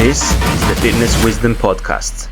This is the Fitness Wisdom Podcast.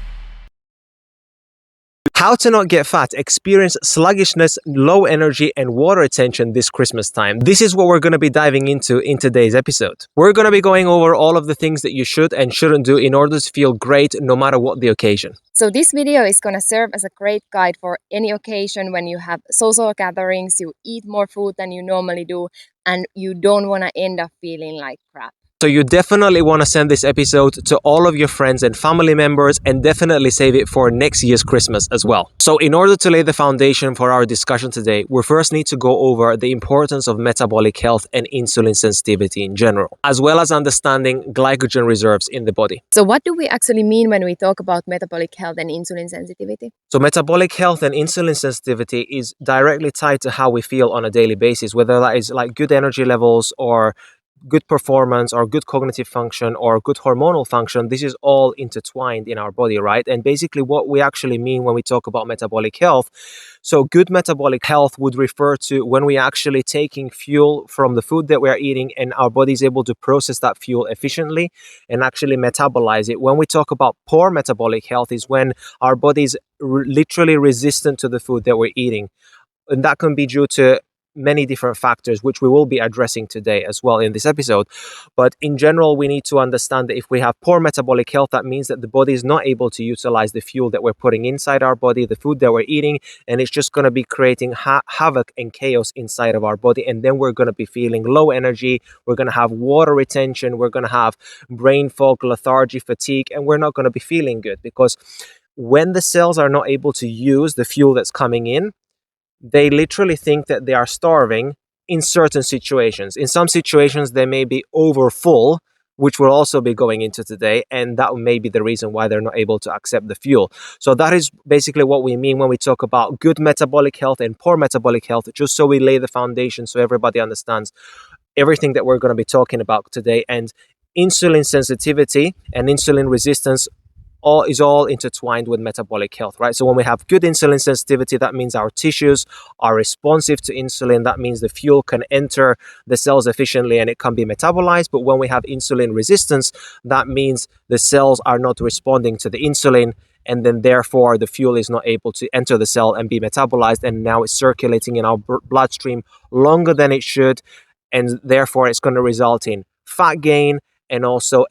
How to not get fat, experience sluggishness, low energy, and water retention this Christmas time. This is what we're going to be diving into in today's episode. We're going to be going over all of the things that you should and shouldn't do in order to feel great no matter what the occasion. So this video is going to serve as a great guide for any occasion when you have social gatherings, you eat more food than you normally do, and you don't want to end up feeling like crap. So you definitely want to send this episode to all of your friends and family members, and definitely save it for next year's Christmas as well. So in order to lay the foundation for our discussion today, we first need to go over the importance of metabolic health and insulin sensitivity in general, as well as understanding glycogen reserves in the body. So what do we actually mean when we talk about metabolic health and insulin sensitivity? So metabolic health and insulin sensitivity is directly tied to how we feel on a daily basis, whether that is like good energy levels or good performance or good cognitive function or good hormonal function. This is all intertwined in our body, right? And basically what we actually mean when we talk about metabolic health, so good metabolic health would refer to when we actually taking fuel from the food that we're eating and our body is able to process that fuel efficiently and actually metabolize it. When we talk about poor metabolic health is when our body is literally resistant to the food that we're eating. And that can be due to many different factors, which we will be addressing today as well in this episode. But in general, we need to understand that if we have poor metabolic health, that means that the body is not able to utilize the fuel that we're putting inside our body, the food that we're eating, and it's just going to be creating havoc and chaos inside of our body. And then we're going to be feeling low energy, we're going to have water retention, we're going to have brain fog, lethargy, fatigue, and we're not going to be feeling good, because when the cells are not able to use the fuel that's coming in, they literally think that they are starving in certain situations. In some situations, they may be over full, which we'll also be going into today, and that may be the reason why they're not able to accept the fuel. So that is basically what we mean when we talk about good metabolic health and poor metabolic health, just so we lay the foundation so everybody understands everything that we're going to be talking about today. And insulin sensitivity and insulin resistance is all intertwined with metabolic health, right? So when we have good insulin sensitivity, that means our tissues are responsive to insulin. That means the fuel can enter the cells efficiently and it can be metabolized. But when we have insulin resistance, that means the cells are not responding to the insulin, and then therefore the fuel is not able to enter the cell and be metabolized, and now it's circulating in our bloodstream longer than it should, and therefore it's going to result in fat gain and also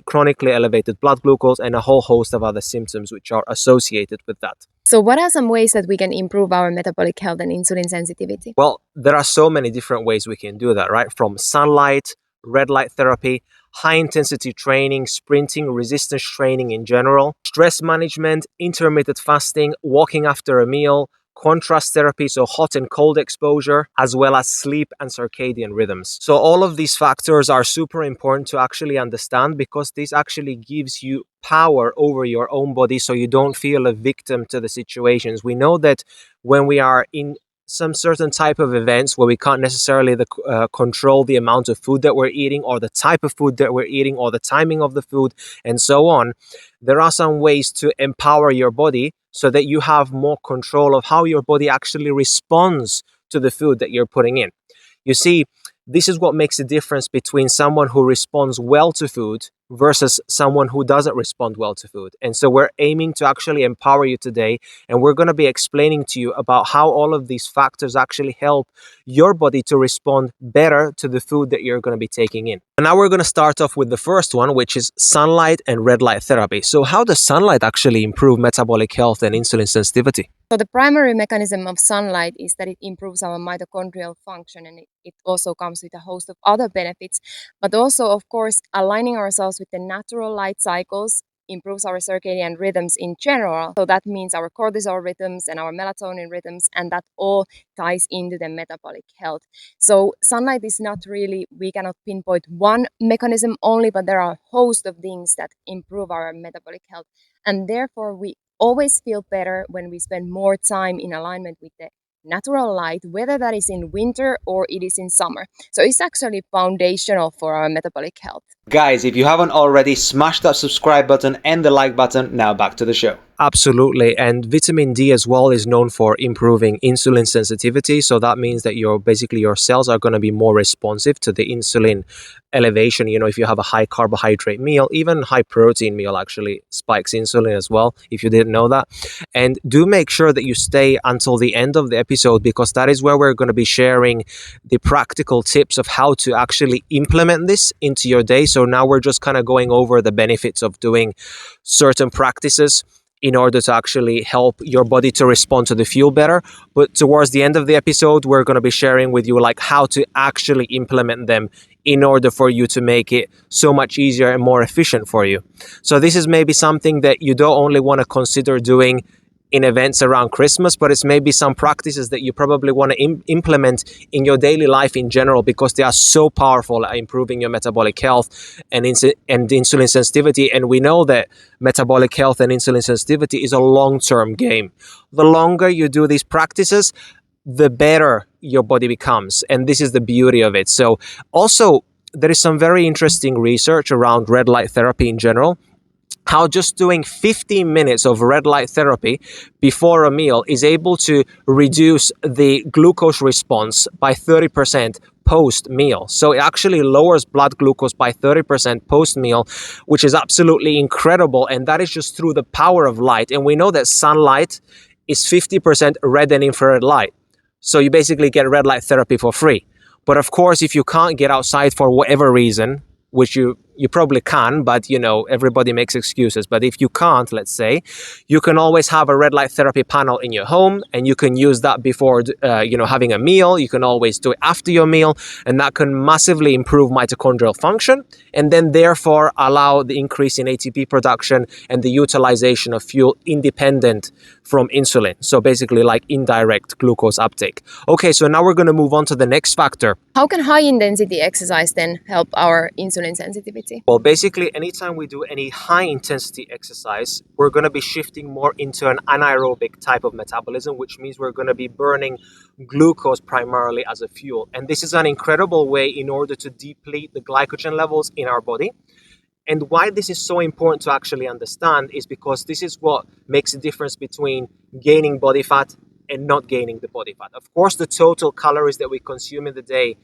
chronically elevated blood glucose and a whole host of other symptoms which are associated with that. So what are some ways that we can improve our metabolic health and insulin sensitivity? Well, there are so many different ways we can do that, right? From sunlight, red light therapy, high intensity training, sprinting, resistance training in general, stress management, intermittent fasting, walking after a meal, contrast therapy, so hot and cold exposure, as well as sleep and circadian rhythms. So all of these factors are super important to actually understand, because this actually gives you power over your own body so you don't feel a victim to the situations. We know that when we are in some certain type of events where we can't necessarily control the amount of food that we're eating or the type of food that we're eating or the timing of the food and so on, there are some ways to empower your body so that you have more control of how your body actually responds to the food that you're putting in. You see, this is what makes the difference between someone who responds well to food versus someone who doesn't respond well to food. And so we're aiming to actually empower you today, and we're going to be explaining to you about how all of these factors actually help your body to respond better to the food that you're going to be taking in. And now we're going to start off with the first one, which is sunlight and red light therapy. So how does sunlight actually improve metabolic health and insulin sensitivity? So the primary mechanism of sunlight is that it improves our mitochondrial function, and it also comes with a host of other benefits, but also, of course, aligning ourselves with the natural light cycles improves our circadian rhythms in general. So that means our cortisol rhythms and our melatonin rhythms, and that all ties into the metabolic health. So sunlight is not really, we cannot pinpoint one mechanism only, but there are a host of things that improve our metabolic health. And therefore, we always feel better when we spend more time in alignment with the natural light, whether that is in winter or it is in summer. So it's actually foundational for our metabolic health. Guys, if you haven't already, smash that subscribe button and the like button. Now back to the show. Absolutely. And vitamin D as well is known for improving insulin sensitivity. So that means that your cells are going to be more responsive to the insulin elevation. If you have a high carbohydrate meal, even high protein meal actually spikes insulin as well, if you didn't know that. And do make sure that you stay until the end of the episode, because that is where we're going to be sharing the practical tips of how to actually implement this into your day. So now we're just kind of going over the benefits of doing certain practices in order to actually help your body to respond to the fuel better. But towards the end of the episode, we're going to be sharing with you like how to actually implement them in order for you to make it so much easier and more efficient for you. So this is maybe something that you don't only want to consider doing in events around Christmas, but it's maybe some practices that you probably want to implement in your daily life in general, because they are so powerful at improving your metabolic health and insulin sensitivity. And we know that metabolic health and insulin sensitivity is a long-term game. The longer you do these practices, the better your body becomes. And this is the beauty of it. So also, there is some very interesting research around red light therapy in general, how just doing 15 minutes of red light therapy before a meal is able to reduce the glucose response by 30% post-meal. So it actually lowers blood glucose by 30% post-meal, which is absolutely incredible. And that is just through the power of light. And we know that sunlight is 50% red and infrared light. So you basically get red light therapy for free. But of course, if you can't get outside for whatever reason, which you probably can, but everybody makes excuses. But if you can't, let's say, you can always have a red light therapy panel in your home, and you can use that before having a meal. You can always do it after your meal, and that can massively improve mitochondrial function, and then therefore allow the increase in ATP production and the utilization of fuel independent from insulin. So basically like indirect glucose uptake. Okay, so now we're going to move on to the next factor. How can high intensity exercise then help our insulin sensitivity? Well, basically, anytime we do any high intensity exercise, we're going to be shifting more into an anaerobic type of metabolism, which means we're going to be burning glucose primarily as a fuel. And this is an incredible way in order to deplete the glycogen levels in our body. And why this is so important to actually understand is because this is what makes a difference between gaining body fat and not gaining the body fat. Of course, the total calories that we consume in the day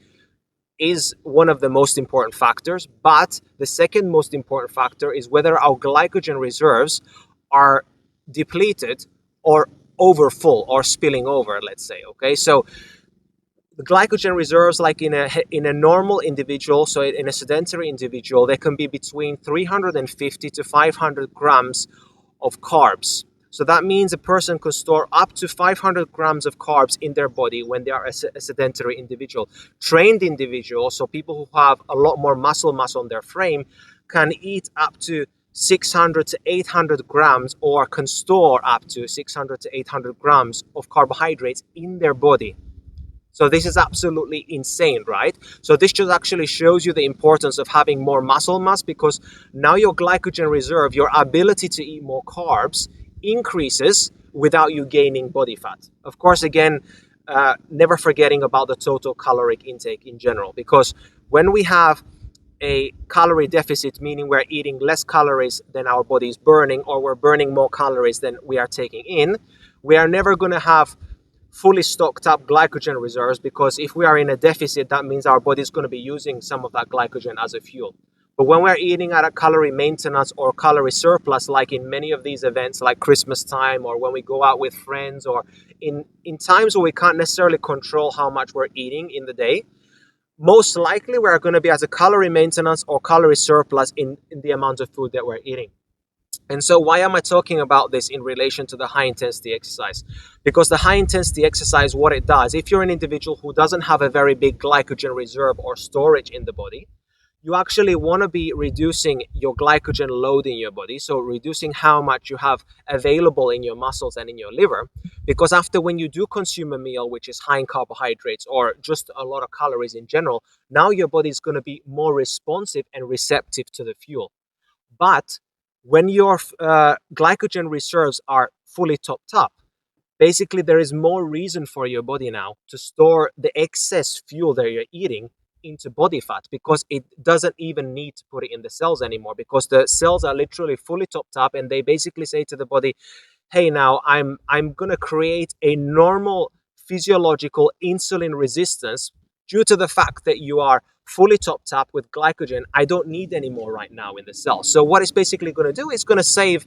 is one of the most important factors, but the second most important factor is whether our glycogen reserves are depleted or over full or spilling over, let's say. Okay, so the glycogen reserves, like in a normal individual, so in a sedentary individual, they can be between 350 to 500 grams of carbs. So that means a person can store up to 500 grams of carbs in their body when they are a sedentary individual. Trained individuals, so people who have a lot more muscle mass on their frame, can eat up to 600 to 800 grams or can store up to 600 to 800 grams of carbohydrates in their body. So this is absolutely insane, right? So this just actually shows you the importance of having more muscle mass, because now your glycogen reserve, your ability to eat more carbs, increases without you gaining body fat. Of course, again, never forgetting about the total caloric intake in general, because when we have a calorie deficit, meaning we're eating less calories than our body is burning, or we're burning more calories than we are taking in, we are never going to have fully stocked up glycogen reserves, because if we are in a deficit, that means our body is going to be using some of that glycogen as a fuel. But when we're eating at a calorie maintenance or calorie surplus, like in many of these events like Christmas time, or when we go out with friends, or in times where we can't necessarily control how much we're eating in the day, most likely we're going to be as a calorie maintenance or calorie surplus in the amount of food that we're eating. And so why am I talking about this in relation to the high intensity exercise? Because the high intensity exercise, what it does, if you're an individual who doesn't have a very big glycogen reserve or storage in the body, you actually want to be reducing your glycogen load in your body. So reducing how much you have available in your muscles and in your liver. Because after, when you do consume a meal which is high in carbohydrates or just a lot of calories in general, now your body is going to be more responsive and receptive to the fuel. But when your glycogen reserves are fully topped up, basically there is more reason for your body now to store the excess fuel that you're eating into body fat because it doesn't even need to put it in the cells anymore, because the cells are literally fully topped up, and they basically say to the body, hey, now I'm going to create a normal physiological insulin resistance due to the fact that you are fully topped up with glycogen. I don't need any more right now in the cell. So what it's basically going to do is going to save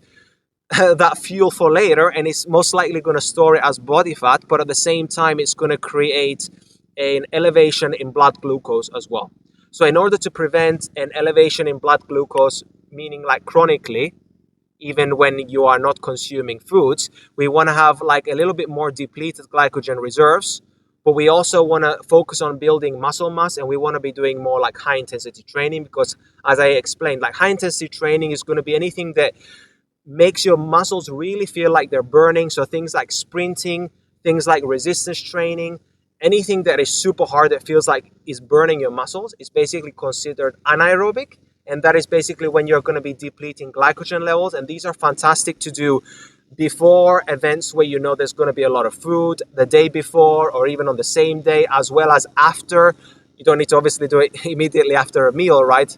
that fuel for later, and it's most likely going to store it as body fat, but at the same time it's going to create an elevation in blood glucose as well. So in order to prevent an elevation in blood glucose, meaning like chronically, even when you are not consuming foods, we want to have like a little bit more depleted glycogen reserves, but we also want to focus on building muscle mass, and we want to be doing more like high intensity training, because as I explained, like high intensity training is going to be anything that makes your muscles really feel like they're burning. So things like sprinting, things like resistance training, anything that is super hard that feels like is burning your muscles is basically considered anaerobic. And that is basically when you're going to be depleting glycogen levels. And these are fantastic to do before events where you know there's going to be a lot of food, the day before, or even on the same day, as well as after. You don't need to obviously do it immediately after a meal, right?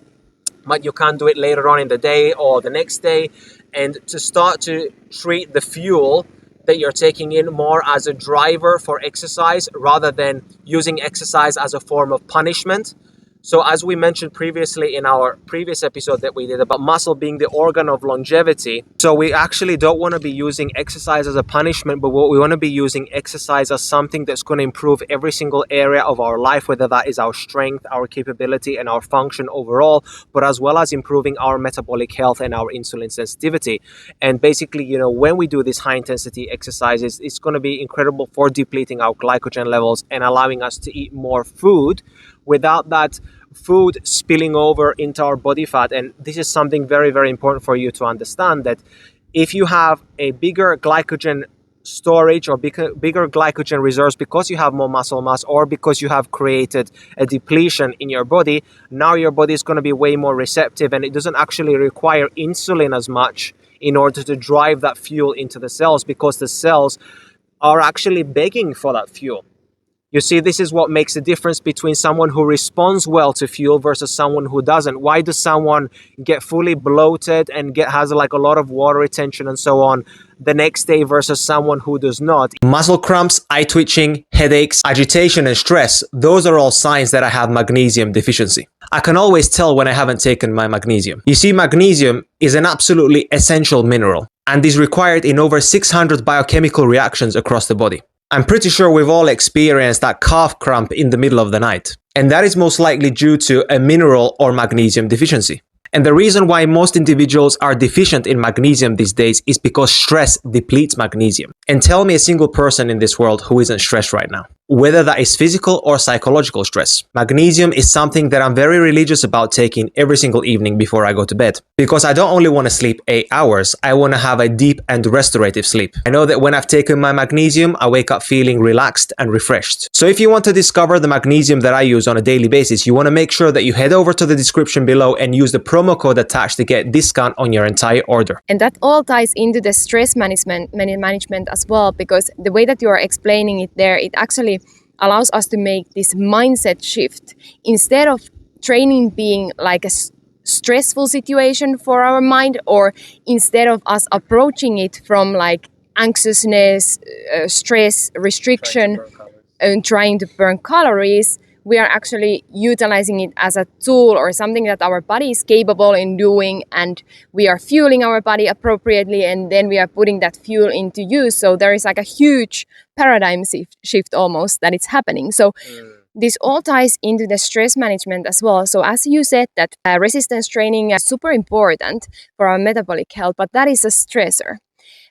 But you can do it later on in the day or the next day. And to start to treat the fuel that you're taking in more as a driver for exercise rather than using exercise as a form of punishment. So as we mentioned previously in our previous episode that we did about muscle being the organ of longevity, so we actually don't want to be using exercise as a punishment, but what we want to be using exercise as something that's going to improve every single area of our life, whether that is our strength, our capability, and our function overall, but as well as improving our metabolic health and our insulin sensitivity. And basically, you know, when we do these high intensity exercises, it's going to be incredible for depleting our glycogen levels and allowing us to eat more food without that food spilling over into our body fat. And this is something very, very important for you to understand, that if you have a bigger glycogen storage or bigger glycogen reserves because you have more muscle mass or because you have created a depletion in your body, now your body is going to be way more receptive, and it doesn't actually require insulin as much in order to drive that fuel into the cells, because the cells are actually begging for that fuel. You see, this is what makes the difference between someone who responds well to fuel versus someone who doesn't. Why does someone get fully bloated and has like a lot of water retention and so on the next day versus someone who does not? Muscle cramps, eye twitching, headaches, agitation, and stress, those are all signs that I have magnesium deficiency. I can always tell when I haven't taken my magnesium. You see, magnesium is an absolutely essential mineral and is required in over 600 biochemical reactions across the body. I'm pretty sure we've all experienced that calf cramp in the middle of the night, and that is most likely due to a mineral or magnesium deficiency. And the reason why most individuals are deficient in magnesium these days is because stress depletes magnesium. And tell me a single person in this world who isn't stressed right now, whether that is physical or psychological stress. Magnesium is something that I'm very religious about taking every single evening before I go to bed, because I don't only want to sleep 8 hours, I want to have a deep and restorative sleep. I know that when I've taken my magnesium, I wake up feeling relaxed and refreshed. So if you want to discover the magnesium that I use on a daily basis, you want to make sure that you head over to the description below and use the promo code attached to get discount on your entire order. And that all ties into the stress management as well, because the way that you are explaining it there, it actually allows us to make this mindset shift. Instead of training being like a stressful situation for our mind, or instead of us approaching it from like anxiousness, stress, restriction, and trying to burn calories, we are actually utilizing it as a tool or something that our body is capable in doing, and we are fueling our body appropriately, and then we are putting that fuel into use. So there is like a huge paradigm shift almost that it's happening. So this all ties into the stress management as well. So as you said, that resistance training is super important for our metabolic health, but that is a stressor.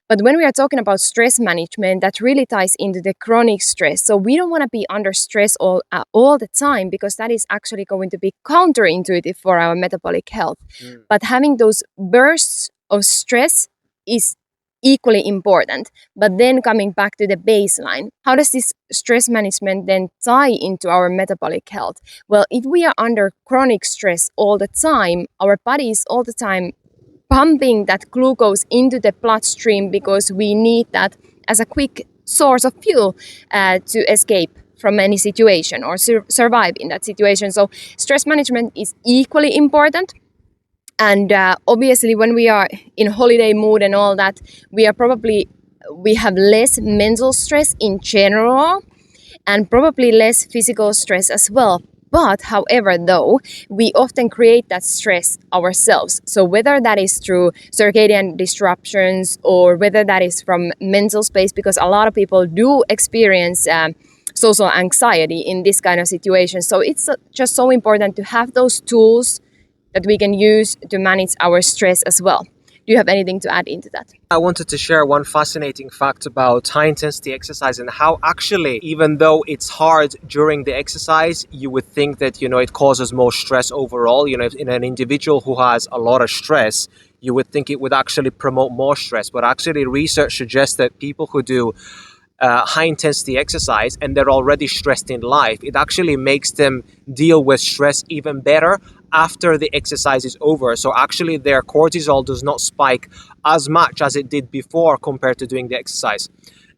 But when we are talking about stress management, that really ties into the chronic stress. So we don't want to be under stress all the time, because that is actually going to be counterintuitive for our metabolic health. But having those bursts of stress is equally important. But then coming back to the baseline, how does this stress management then tie into our metabolic health? Well, if we are under chronic stress all the time, our body is all the time pumping that glucose into the bloodstream, because we need that as a quick source of fuel to escape from any situation or survive in that situation. So stress management is equally important. And obviously, when we are in holiday mood and all that, we have less mental stress in general, and probably less physical stress as well. But however, though, we often create that stress ourselves. So whether that is through circadian disruptions or whether that is from mental space, because a lot of people do experience social anxiety in this kind of situation. So it's just so important to have those tools that we can use to manage our stress as well. Do you have anything to add into that? I wanted to share one fascinating fact about high intensity exercise and how actually, even though it's hard during the exercise, you would think that, it causes more stress overall. In an individual who has a lot of stress, you would think it would actually promote more stress. But actually, research suggests that people who do high intensity exercise and they're already stressed in life, it actually makes them deal with stress even better after the exercise is over. So actually their cortisol does not spike as much as it did before compared to doing the exercise.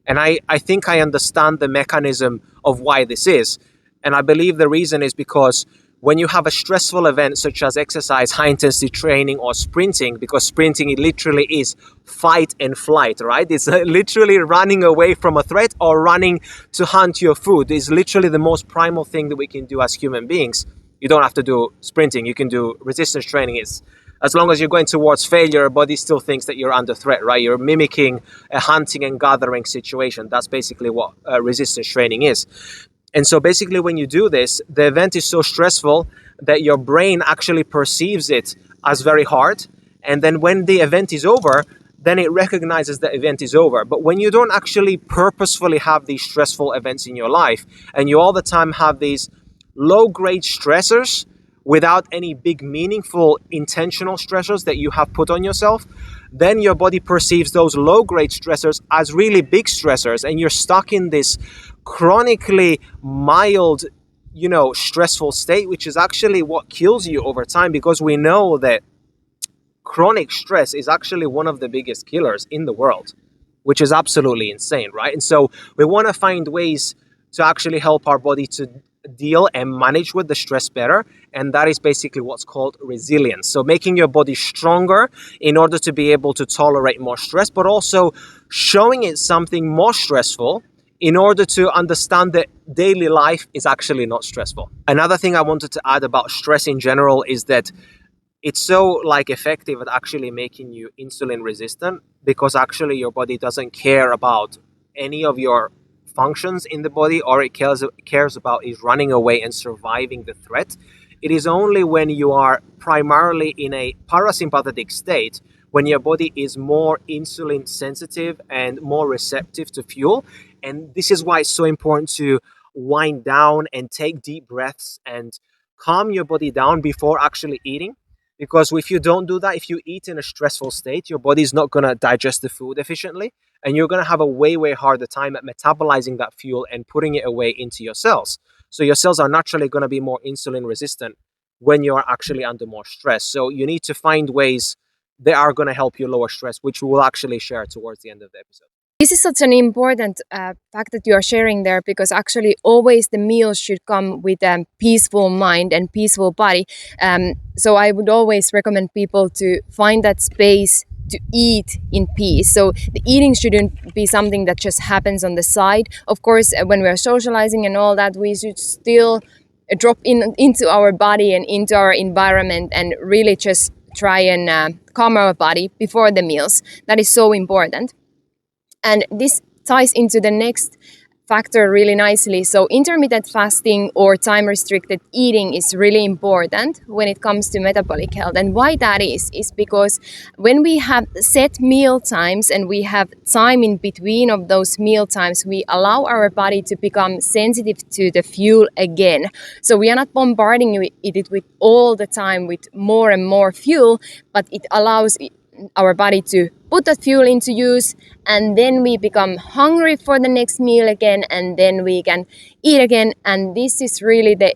And I think I understand the mechanism of why this is. And I believe the reason is because when you have a stressful event such as exercise, high intensity training or sprinting, because sprinting, it literally is fight and flight, right? It's literally running away from a threat or running to hunt your food. It's literally the most primal thing that we can do as human beings. You don't have to do sprinting. You can do resistance training. It's as long as you're going towards failure, your body still thinks that you're under threat, right? You're mimicking a hunting and gathering situation. That's basically what resistance training is. And so basically when you do this, the event is so stressful that your brain actually perceives it as very hard. And then when the event is over, then it recognizes the event is over. But when you don't actually purposefully have these stressful events in your life, and you all the time have these low-grade stressors without any big, meaningful, intentional stressors that you have put on yourself, then your body perceives those low-grade stressors as really big stressors, and you're stuck in this chronically mild, stressful state, which is actually what kills you over time, because we know that chronic stress is actually one of the biggest killers in the world, which is absolutely insane, right? And so we want to find ways to actually help our body to deal and manage with the stress better, and that is basically what's called resilience. So making your body stronger in order to be able to tolerate more stress, but also showing it something more stressful in order to understand that daily life is actually not stressful. Another thing I wanted to add about stress in general is that it's so effective at actually making you insulin resistant, because actually your body doesn't care about any of your functions in the body. All it cares about is running away and surviving the threat. It is only when you are primarily in a parasympathetic state, when your body is more insulin sensitive and more receptive to fuel. And this is why it's so important to wind down and take deep breaths and calm your body down before actually eating. Because if you don't do that, if you eat in a stressful state, your body is not going to digest the food efficiently, and you're going to have a way harder time at metabolizing that fuel and putting it away into your cells. So your cells are naturally going to be more insulin resistant when you're actually under more stress. So you need to find ways that are going to help you lower stress, which we will actually share towards the end of the episode. This is such an important fact that you are sharing there, because actually always the meals should come with a peaceful mind and peaceful body. So I would always recommend people to find that space to eat in peace. So the eating shouldn't be something that just happens on the side. Of course, when we're socializing and all that, we should still drop into our body and into our environment and really just try and calm our body before the meals. That is so important. And this ties into the next factor really nicely. So intermittent fasting or time-restricted eating is really important when it comes to metabolic health. And why that is because when we have set meal times and we have time in between of those meal times, we allow our body to become sensitive to the fuel again. So we are not bombarding it with all the time with more and more fuel, but it allows our body to put that fuel into use, and then we become hungry for the next meal again, and then we can eat again. And this is really the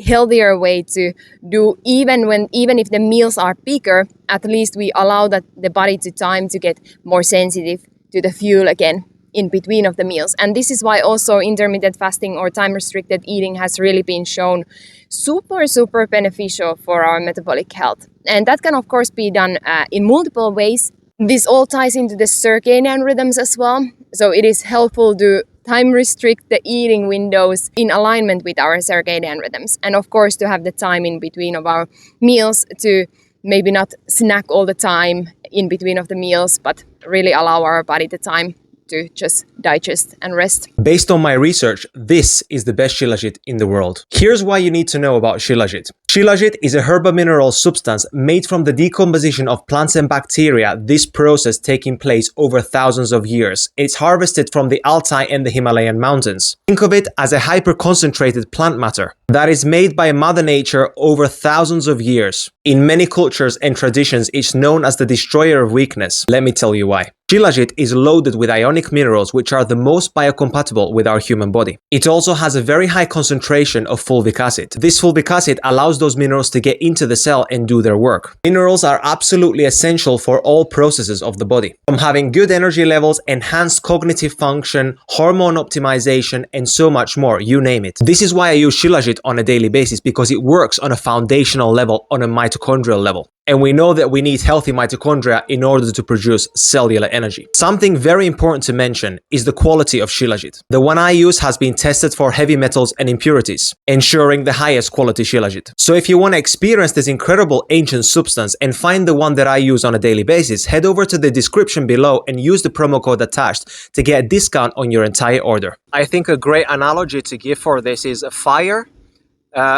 healthier way to do. Even if the meals are bigger, at least we allow that the body to time to get more sensitive to the fuel again. in between of the meals. And this is why also intermittent fasting or time restricted eating has really been shown super beneficial for our metabolic health. And that can of course be done in multiple ways. This all ties into the circadian rhythms as well. So it is helpful to time restrict the eating windows in alignment with our circadian rhythms. And of course to have the time in between of our meals to maybe not snack all the time in between of the meals, but really allow our body the time to just digest and rest. Based on my research, this is the best shilajit in the world. Here's why you need to know about shilajit. Shilajit is a herbomineral substance made from the decomposition of plants and bacteria, this process taking place over thousands of years. It's harvested from the Altai and the Himalayan mountains. Think of it as a hyper-concentrated plant matter that is made by Mother Nature over thousands of years. In many cultures and traditions, it's known as the destroyer of weakness. Let me tell you why. Shilajit is loaded with ionic minerals which are the most biocompatible with our human body. It also has a very high concentration of fulvic acid. This fulvic acid allows those minerals to get into the cell and do their work. Minerals are absolutely essential for all processes of the body, from having good energy levels, enhanced cognitive function, hormone optimization, and so much more, you name it. This is why I use shilajit on a daily basis, because it works on a foundational level, on a mitochondrial level. And we know that we need healthy mitochondria in order to produce cellular energy. Something very important to mention is the quality of shilajit. The one I use has been tested for heavy metals and impurities, ensuring the highest quality shilajit. So if you want to experience this incredible ancient substance and find the one that I use on a daily basis, head over to the description below and use the promo code attached to get a discount on your entire order. I think a great analogy to give for this is a fire.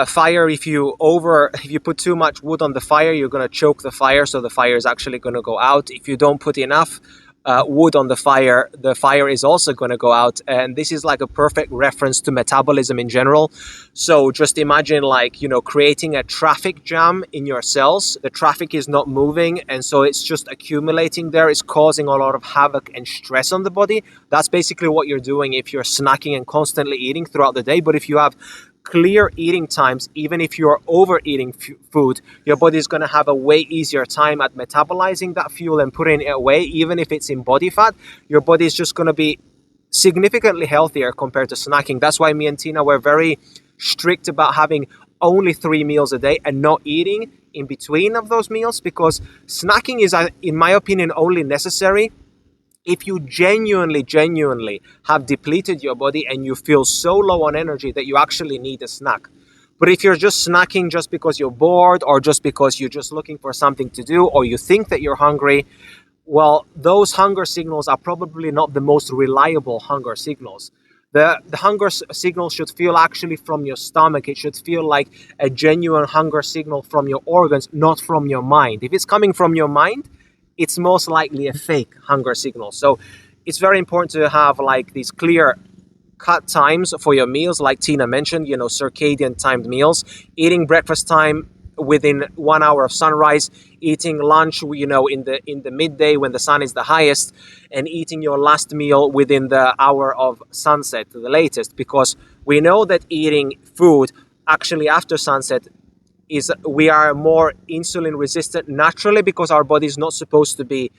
Fire, if you put too much wood on the fire, you're going to choke the fire, so the fire is actually going to go out. If you don't put enough wood on the fire is also going to go out. And this is like a perfect reference to metabolism in general. So just imagine, like, creating a traffic jam in your cells. The traffic is not moving, and so it's just accumulating there. It's causing a lot of havoc and stress on the body. That's basically what you're doing if you're snacking and constantly eating throughout the day. But if you have clear eating times, even if you're overeating food, your body is going to have a way easier time at metabolizing that fuel and putting it away. Even if it's in body fat, your body is just going to be significantly healthier compared to snacking. That's why me and Tina were very strict about having only 3 meals a day and not eating in between of those meals, because snacking is, in my opinion, only necessary if you genuinely have depleted your body and you feel so low on energy that you actually need a snack. But if you're just snacking just because you're bored, or just because you're just looking for something to do, or you think that you're hungry, well, those hunger signals are probably not the most reliable hunger signals. The hunger signal should feel actually from your stomach. It should feel like a genuine hunger signal from your organs, not from your mind. If it's coming from your mind, it's most likely a fake hunger signal. So it's very important to have like these clear cut times for your meals, like Tina mentioned, circadian timed meals, eating breakfast time within 1 hour of sunrise, eating lunch, in the midday when the sun is the highest, and eating your last meal within the hour of sunset, the latest, because we know that eating food actually after sunset we are more insulin resistant naturally, because our body is not supposed to be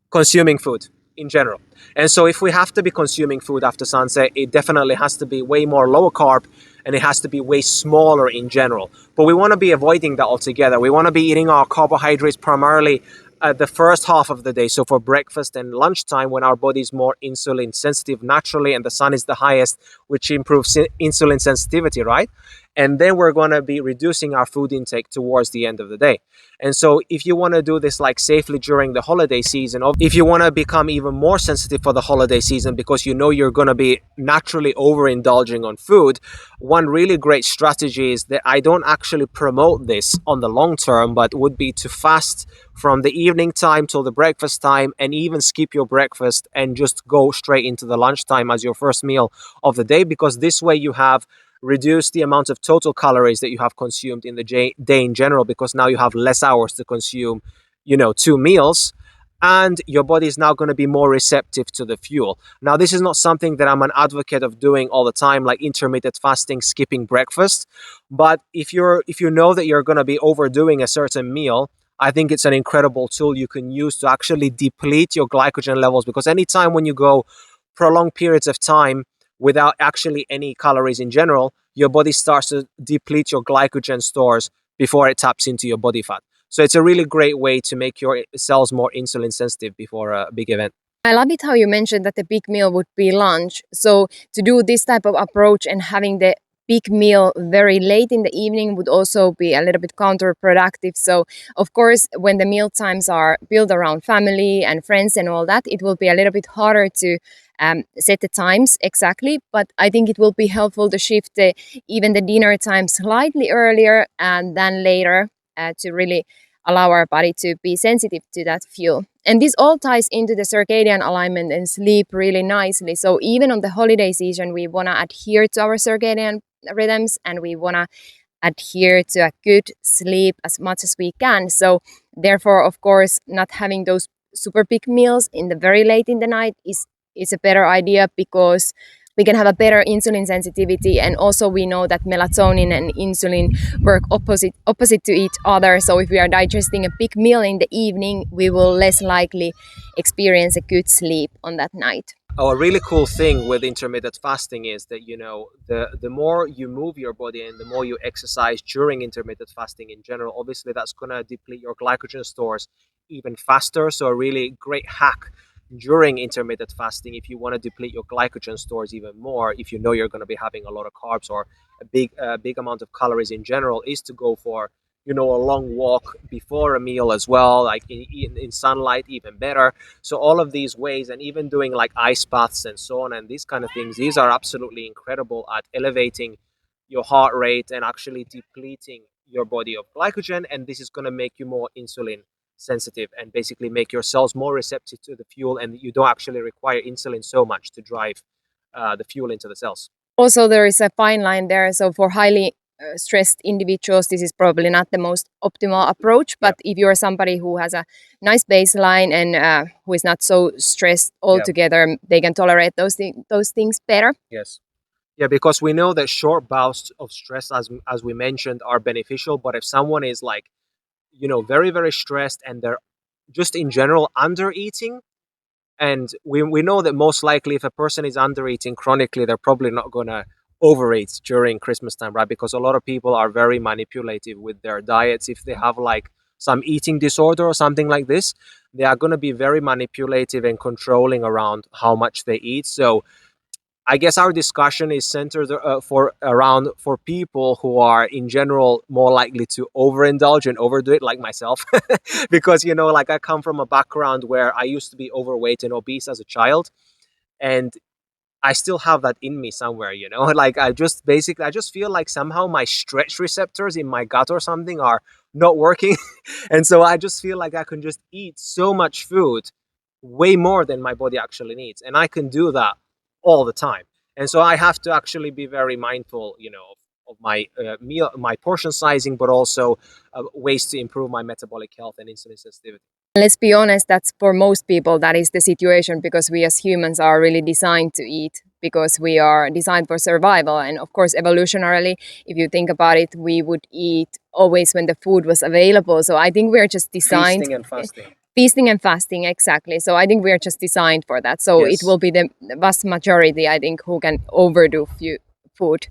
consuming food in general. And so if we have to be consuming food after sunset, it definitely has to be way more lower carb, and it has to be way smaller in general. But we want to be avoiding that altogether. We want to be eating our carbohydrates primarily the first half of the day, so for breakfast and lunchtime, when our body is more insulin sensitive naturally and the sun is the highest, which improves insulin sensitivity, right? And then we're going to be reducing our food intake towards the end of the day. And so if you want to do this like safely during the holiday season, or if you want to become even more sensitive for the holiday season because you're going to be naturally overindulging on food, one really great strategy is that I don't actually promote this on the long term, but would be to fast from the evening time till the breakfast time, and even skip your breakfast and just go straight into the lunchtime as your first meal of the day, because this way you have reduced the amount of total calories that you have consumed in the day in general, because now you have less hours to consume 2 meals, and your body is now going to be more receptive to the fuel. Now, this is not something that I'm an advocate of doing all the time, like intermittent fasting, skipping breakfast. But if you know that you're going to be overdoing a certain meal, I think it's an incredible tool you can use to actually deplete your glycogen levels, because anytime when you go prolonged periods of time without actually any calories in general, your body starts to deplete your glycogen stores before it taps into your body fat. So it's a really great way to make your cells more insulin sensitive before a big event. I love it how you mentioned that the big meal would be lunch. So to do this type of approach and having the big meal very late in the evening would also be a little bit counterproductive. So of course, when the meal times are built around family and friends and all that, it will be a little bit harder to set the times exactly. But I think it will be helpful to shift even the dinner time slightly earlier and then later to really allow our body to be sensitive to that fuel. And this all ties into the circadian alignment and sleep really nicely. So even on the holiday season, we want to adhere to our circadian rhythms and we want to adhere to a good sleep as much as we can. So therefore, of course, not having those super big meals in the very late in the night is a better idea, because we can have a better insulin sensitivity, and also we know that melatonin and insulin work opposite to each other. So if we are digesting a big meal in the evening, we will less likely experience a good sleep on that night. Oh, a really cool thing with intermittent fasting is that, you know, the more you move your body and the more you exercise during intermittent fasting in general, obviously that's going to deplete your glycogen stores even faster. So a really great hack during intermittent fasting, if you want to deplete your glycogen stores even more, if you know you're going to be having a lot of carbs or a big amount of calories in general, is to go for, you know, a long walk before a meal as well, like in sunlight, even better. So all of these ways, and even doing like ice baths and sauna and these kind of things, these are absolutely incredible at elevating your heart rate and actually depleting your body of glycogen. And this is going to make you more insulin sensitive and basically make your cells more receptive to the fuel, and you don't actually require insulin so much to drive the fuel into the cells. Also, there is a fine line there. So for highly stressed individuals, this is probably not the most optimal approach. But if you're somebody who has a nice baseline and who is not so stressed altogether, they can tolerate those things better. Yes. Yeah, because we know that short bouts of stress, as we mentioned, are beneficial. But if someone is like, you know, very, very stressed and they're just in general under eating, and we know that most likely if a person is under eating chronically, they're probably not going to overeat during Christmas time, right? Because a lot of people are very manipulative with their diets. If they have like some eating disorder or something like this, they are going to be very manipulative and controlling around how much they eat. So I guess our discussion is centered for people who are in general more likely to overindulge and overdo it, like myself, because, you know, like I come from a background where I used to be overweight and obese as a child, and I still have that in me somewhere, you know. Like I just feel like somehow my stretch receptors in my gut or something are not working, and so I just feel like I can just eat so much food, way more than my body actually needs, and I can do that all the time. And so I have to actually be very mindful, you know, of my my portion sizing, but also ways to improve my metabolic health and insulin sensitivity. Let's be honest, that's for most people, that is the situation, because we as humans are really designed to eat, because we are designed for survival. And of course, evolutionarily, if you think about it, we would eat always when the food was available. So I think we're just designed... Feasting and fasting. Feasting and fasting, exactly. So I think we're just designed for that. So Yes. it will be the vast majority, I think, who can overdo food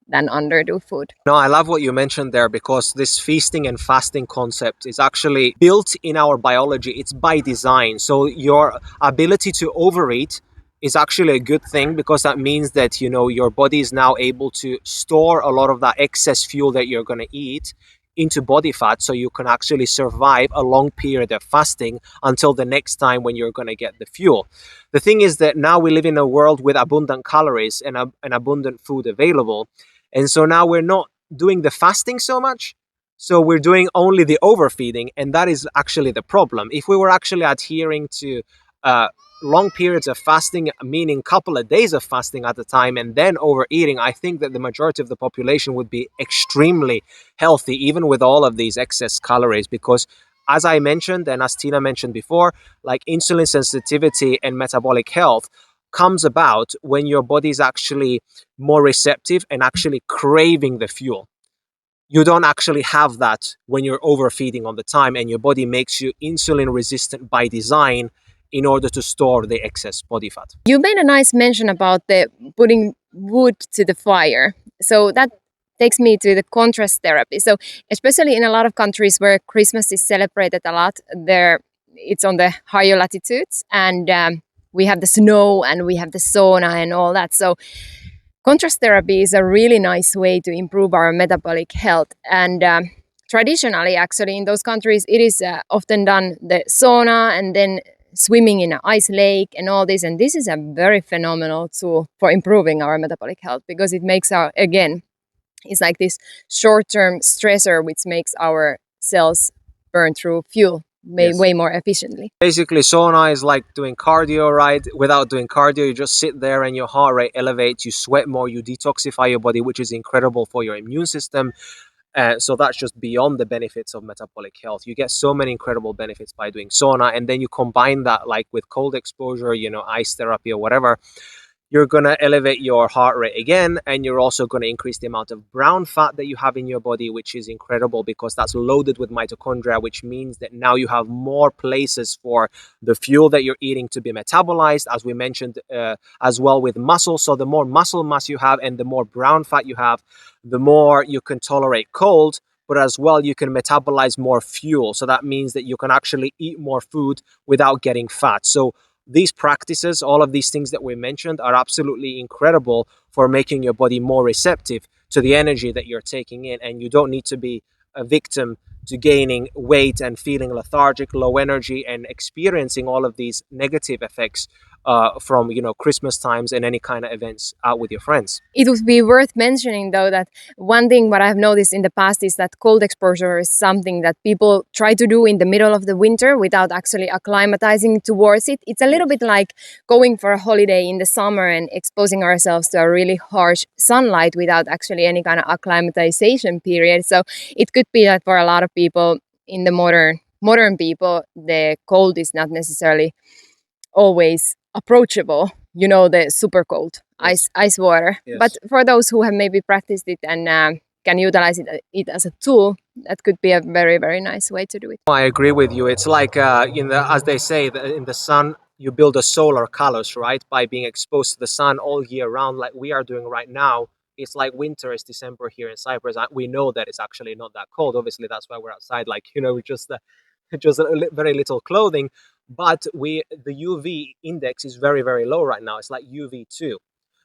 than underdo food. No, I love what you mentioned there, because this feasting and fasting concept is actually built in our biology. It's by design. So your ability to overeat is actually a good thing, because that means that, you know, your body is now able to store a lot of that excess fuel that you're going to eat into body fat, so you can actually survive a long period of fasting until the next time when you're going to get the fuel. The thing is that now we live in a world with abundant calories and abundant food available. And so now we're not doing the fasting so much. So we're doing only the overfeeding. And that is actually the problem. If we were actually adhering to long periods of fasting, meaning couple of days of fasting at a time, and then overeating, I think that the majority of the population would be extremely healthy, even with all of these excess calories. Because as I mentioned, and as Tina mentioned before, like insulin sensitivity and metabolic health comes about when your body is actually more receptive and actually craving the fuel. You don't actually have that when you're overfeeding all the time, and your body makes you insulin resistant by design, in order to store the excess body fat. You made a nice mention about the putting wood to the fire. So that takes me to the contrast therapy. So especially in a lot of countries where Christmas is celebrated a lot, there it's on the higher latitudes, and we have the snow and we have the sauna and all that. So contrast therapy is a really nice way to improve our metabolic health. And traditionally, actually, in those countries, it is often done the sauna and then swimming in an ice lake and all this. And this is a very phenomenal tool for improving our metabolic health, because it makes our, again, it's like this short-term stressor which makes our cells burn through fuel way more efficiently. Basically, sauna is like doing cardio, right? Without doing cardio, you just sit there and your heart rate elevates, you sweat more, you detoxify your body, which is incredible for your immune system. So that's just beyond the benefits of metabolic health. You get so many incredible benefits by doing sauna, and then you combine that like with cold exposure, ice therapy or whatever. You're going to elevate your heart rate again, and you're also going to increase the amount of brown fat that you have in your body, which is incredible because that's loaded with mitochondria, which means that now you have more places for the fuel that you're eating to be metabolized, as we mentioned, as well with muscle. So the more muscle mass you have and the more brown fat you have, the more you can tolerate cold, but as well you can metabolize more fuel. So that means that you can actually eat more food without getting fat. So these practices, all of these things that we mentioned, are absolutely incredible for making your body more receptive to the energy that you're taking in. And you don't need to be a victim to gaining weight and feeling lethargic, low energy, and experiencing all of these negative effects from Christmas times and any kind of events out with your friends. It would be worth mentioning, though, that one thing what I've noticed in the past is that cold exposure is something that people try to do in the middle of the winter without actually acclimatizing towards it. It's a little bit like going for a holiday in the summer and exposing ourselves to a really harsh sunlight without actually any kind of acclimatization period. So it could be that for a lot of people, in the modern people, the cold is not necessarily always approachable, the super cold ice water. Yes. But for those who have maybe practiced it and can utilize it as a tool, that could be a very, very nice way to do it. I agree with you. It's like as they say, in the sun you build a solar callus, right? By being exposed to the sun all year round, like we are doing right now. It's like winter is December here in Cyprus. We know that it's actually not that cold. Obviously, that's why we're outside, just very little clothing. But the UV index is very, very low right now. It's like UV2.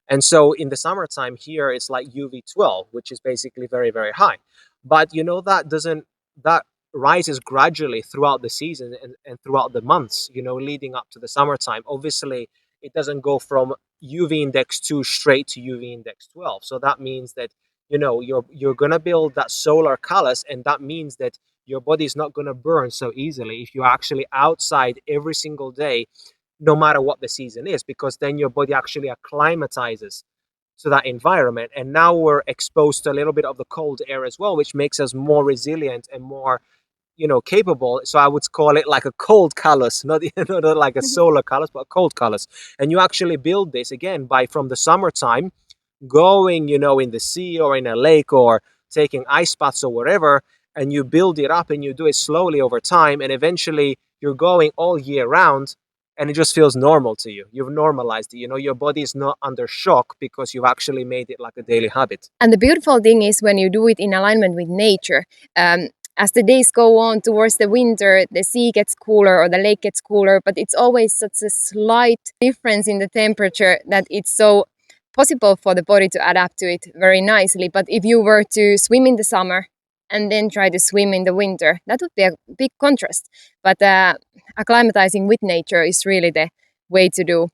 And so in the summertime here, it's like UV12, which is basically very, very high. But that rises gradually throughout the season and throughout the months, leading up to the summertime. Obviously, it doesn't go from UV index 2 straight to UV index 12. So that means that, you're going to build that solar callus, and that means that your body is not going to burn so easily if you're actually outside every single day, no matter what the season is, because then your body actually acclimatizes to that environment. And now we're exposed to a little bit of the cold air as well, which makes us more resilient and more capable. So I would call it like a cold callus, not like a solar callus, but a cold callus. And you actually build this again from the summertime, going in the sea or in a lake or taking ice baths or whatever, and you build it up and you do it slowly over time, and eventually you're going all year round, and it just feels normal to you. You've normalized it. Your body is not under shock because you've actually made it like a daily habit. And the beautiful thing is when you do it in alignment with nature. As the days go on towards the winter, the sea gets cooler or the lake gets cooler, but it's always such a slight difference in the temperature that it's so possible for the body to adapt to it very nicely. But if you were to swim in the summer and then try to swim in the winter, that would be a big contrast. But acclimatizing with nature is really the way to do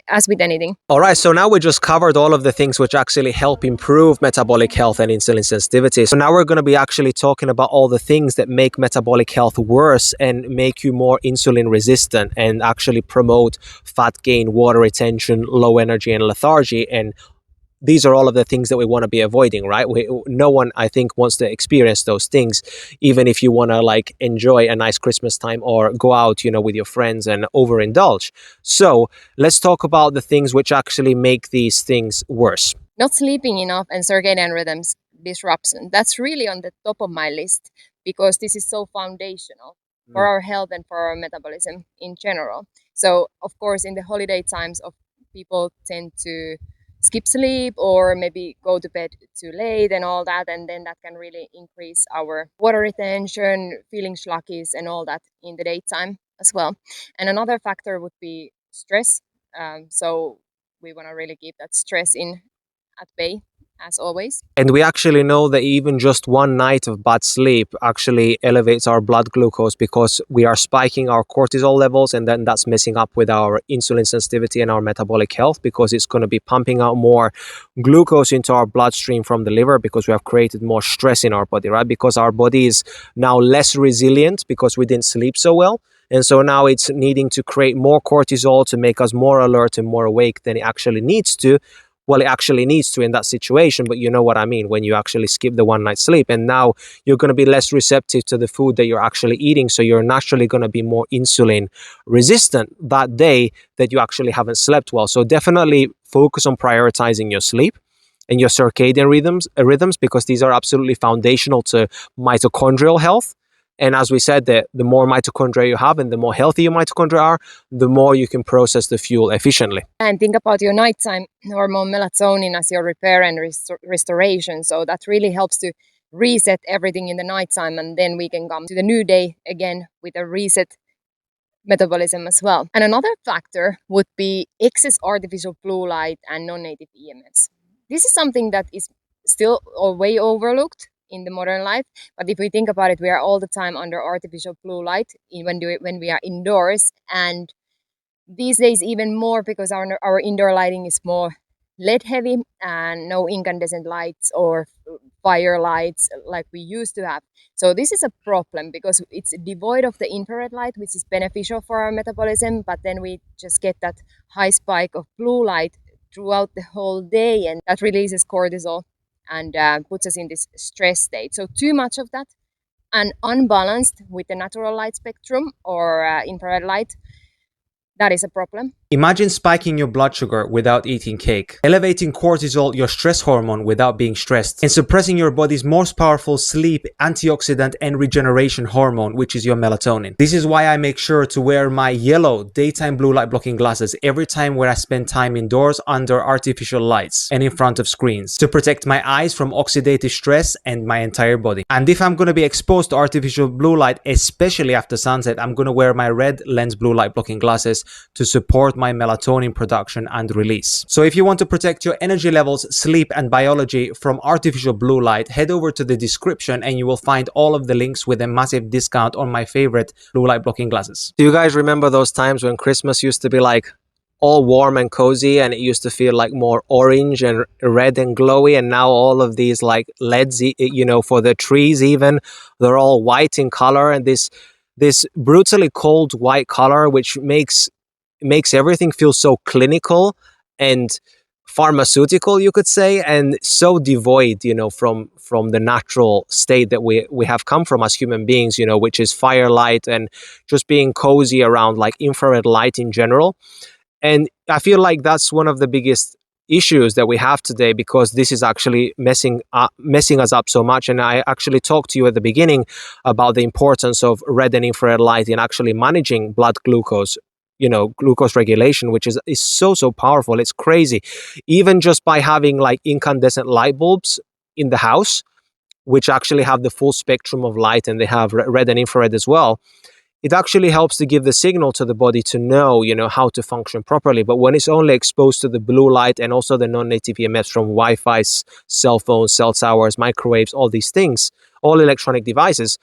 as with anything. All right, so now we just covered all of the things which actually help improve metabolic health and insulin sensitivity. So now we're going to be actually talking about all the things that make metabolic health worse and make you more insulin resistant and actually promote fat gain, water retention, low energy, and lethargy. And these are all of the things that we want to be avoiding, right? No one, I think, wants to experience those things, even if you want to enjoy a nice Christmas time or go out, with your friends and overindulge. So let's talk about the things which actually make these things worse. Not sleeping enough and circadian rhythms disruption. That's really on the top of my list because this is so foundational. for our health and for our metabolism in general. So of course, in the holiday times, of people tend to skip sleep or maybe go to bed too late and all that, and then that can really increase our water retention, feeling sluggish and all that in the daytime as well. And another factor would be stress. So we want to really keep that stress in at bay as always. And we actually know that even just one night of bad sleep actually elevates our blood glucose because we are spiking our cortisol levels, and then that's messing up with our insulin sensitivity and our metabolic health because it's going to be pumping out more glucose into our bloodstream from the liver because we have created more stress in our body, right? Because our body is now less resilient because we didn't sleep so well. And so now it's needing to create more cortisol to make us more alert and more awake than it actually needs to. Well, it actually needs to in that situation, but you know what I mean when you actually skip the one night sleep. And now you're going to be less receptive to the food that you're actually eating. So you're naturally going to be more insulin resistant that day that you actually haven't slept well. So definitely focus on prioritizing your sleep and your circadian rhythms because these are absolutely foundational to mitochondrial health. And as we said, the more mitochondria you have and the more healthy your mitochondria are, the more you can process the fuel efficiently. And think about your nighttime hormone melatonin as your repair and restoration. So that really helps to reset everything in the nighttime, and then we can come to the new day again with a reset metabolism as well. And another factor would be excess artificial blue light and non-native EMFs. This is something that is still way overlooked in the modern life, but if we think about it, we are all the time under artificial blue light when we are indoors, and these days even more because our indoor lighting is more LED heavy and no incandescent lights or fire lights like we used to have. So this is a problem because it's devoid of the infrared light, which is beneficial for our metabolism, but then we just get that high spike of blue light throughout the whole day, and that releases cortisol and puts us in this stress state. So too much of that and unbalanced with the natural light spectrum or infrared light, that is a problem. Imagine spiking your blood sugar without eating cake, elevating cortisol, your stress hormone, without being stressed, and suppressing your body's most powerful sleep, antioxidant, and regeneration hormone, which is your melatonin. This is why I make sure to wear my yellow daytime blue light blocking glasses every time where I spend time indoors under artificial lights and in front of screens to protect my eyes from oxidative stress and my entire body. And if I'm going to be exposed to artificial blue light, especially after sunset, I'm going to wear my red lens blue light blocking glasses to support my melatonin production and release. So if you want to protect your energy levels, sleep, and biology from artificial blue light, head over to the description and you will find all of the links with a massive discount on my favorite blue light blocking glasses. Do you guys remember those times when Christmas used to be like all warm and cozy and it used to feel like more orange and red and glowy, and now all of these like LEDs, you know, for the trees even, they're all white in color, and this brutally cold white color which makes everything feel so clinical and pharmaceutical, you could say, and so devoid, you know, from the natural state that we have come from as human beings, you know, which is firelight and just being cozy around like infrared light in general. And I feel like that's one of the biggest issues that we have today, because this is actually messing us up so much. And I actually talked to you at the beginning about the importance of red and infrared light in actually managing blood glucose, you know, glucose regulation, which is so powerful. It's crazy. Even just by having like incandescent light bulbs in the house, which actually have the full spectrum of light, and they have red and infrared as well, it actually helps to give the signal to the body to know, you know, how to function properly. But when it's only exposed to the blue light and also the non-native EMFs from Wi-Fi, cell phones, cell towers, microwaves, all these things, all electronic devices,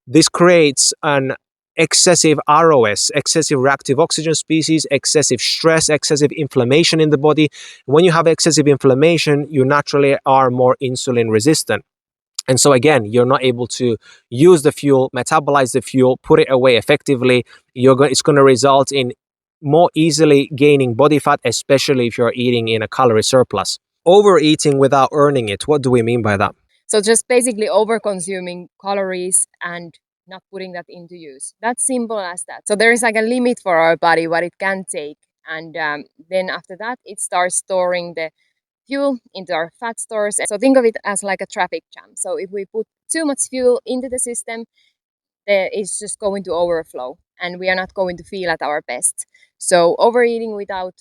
this creates an excessive ROS, excessive reactive oxygen species, excessive stress, excessive inflammation in the body. When you have excessive inflammation, you naturally are more insulin resistant. And so again, you're not able to use the fuel, metabolize the fuel, put it away effectively. It's going to result in more easily gaining body fat, especially if you're eating in a calorie surplus. Overeating without earning it. What do we mean by that? So just basically over-consuming calories and not putting that into use. That's simple as that. So there is like a limit for our body, what it can take. And then after that, it starts storing the fuel into our fat stores. So think of it as like a traffic jam. So if we put too much fuel into the system, it's just going to overflow and we are not going to feel at our best. So overeating without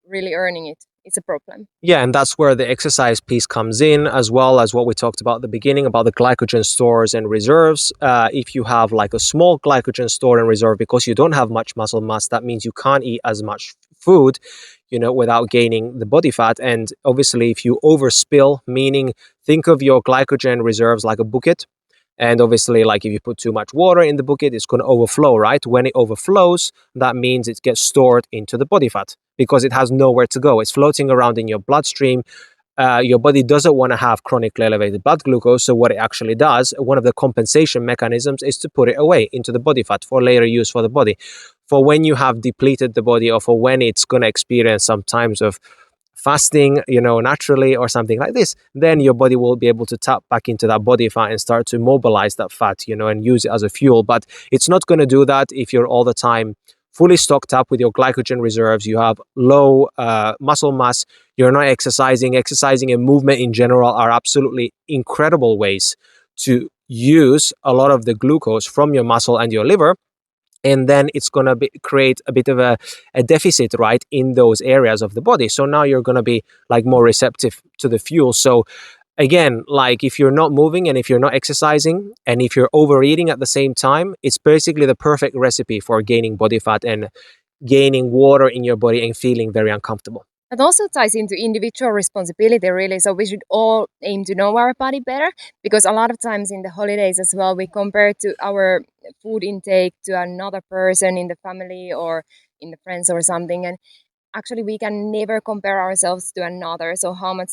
really earning it, it's a problem. Yeah, and that's where the exercise piece comes in, as well as what we talked about at the beginning about the glycogen stores and reserves. If you have like a small glycogen store and reserve because you don't have much muscle mass, that means you can't eat as much food, without gaining the body fat. And obviously, if you overspill, meaning think of your glycogen reserves like a bucket. And obviously, like if you put too much water in the bucket, it's going to overflow, right? When it overflows, that means it gets stored into the body fat because it has nowhere to go. It's floating around in your bloodstream. Your body doesn't want to have chronically elevated blood glucose. So what it actually does, one of the compensation mechanisms is to put it away into the body fat for later use for the body. For when you have depleted the body or for when it's going to experience some times of fasting, naturally or something like this, then your body will be able to tap back into that body fat and start to mobilize that fat, and use it as a fuel. But it's not going to do that if you're all the time fully stocked up with your glycogen reserves, you have low muscle mass, you're not exercising. Exercising and movement in general are absolutely incredible ways to use a lot of the glucose from your muscle and your liver. And then it's going to create a bit of a deficit, right, in those areas of the body. So now you're going to be like more receptive to the fuel. So again, like if you're not moving and if you're not exercising and if you're overeating at the same time, it's basically the perfect recipe for gaining body fat and gaining water in your body and feeling very uncomfortable. That also ties into individual responsibility, really. So we should all aim to know our body better, because a lot of times in the holidays as well, we compare to our food intake to another person in the family or in the friends or something. And actually, we can never compare ourselves to another. So how much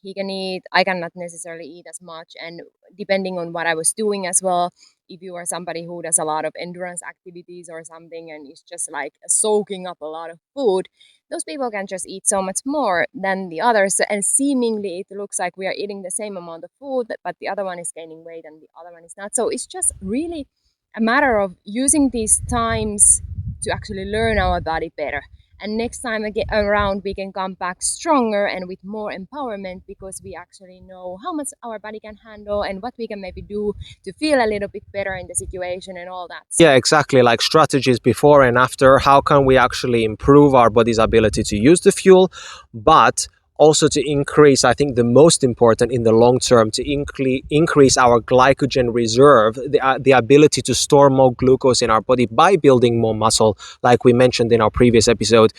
he can eat, I cannot necessarily eat as much. And depending on what I was doing as well, if you are somebody who does a lot of endurance activities or something and is just like soaking up a lot of food, those people can just eat so much more than the others. And seemingly it looks like we are eating the same amount of food, but the other one is gaining weight and the other one is not. So it's just really a matter of using these times to actually learn our body better. And next time around, we can come back stronger and with more empowerment, because we actually know how much our body can handle and what we can maybe do to feel a little bit better in the situation and all that. Yeah, exactly. Like strategies before and after. How can we actually improve our body's ability to use the fuel, but also to increase, I think the most important in the long term, to increase our glycogen reserve, the ability to store more glucose in our body by building more muscle, like we mentioned in our previous episode.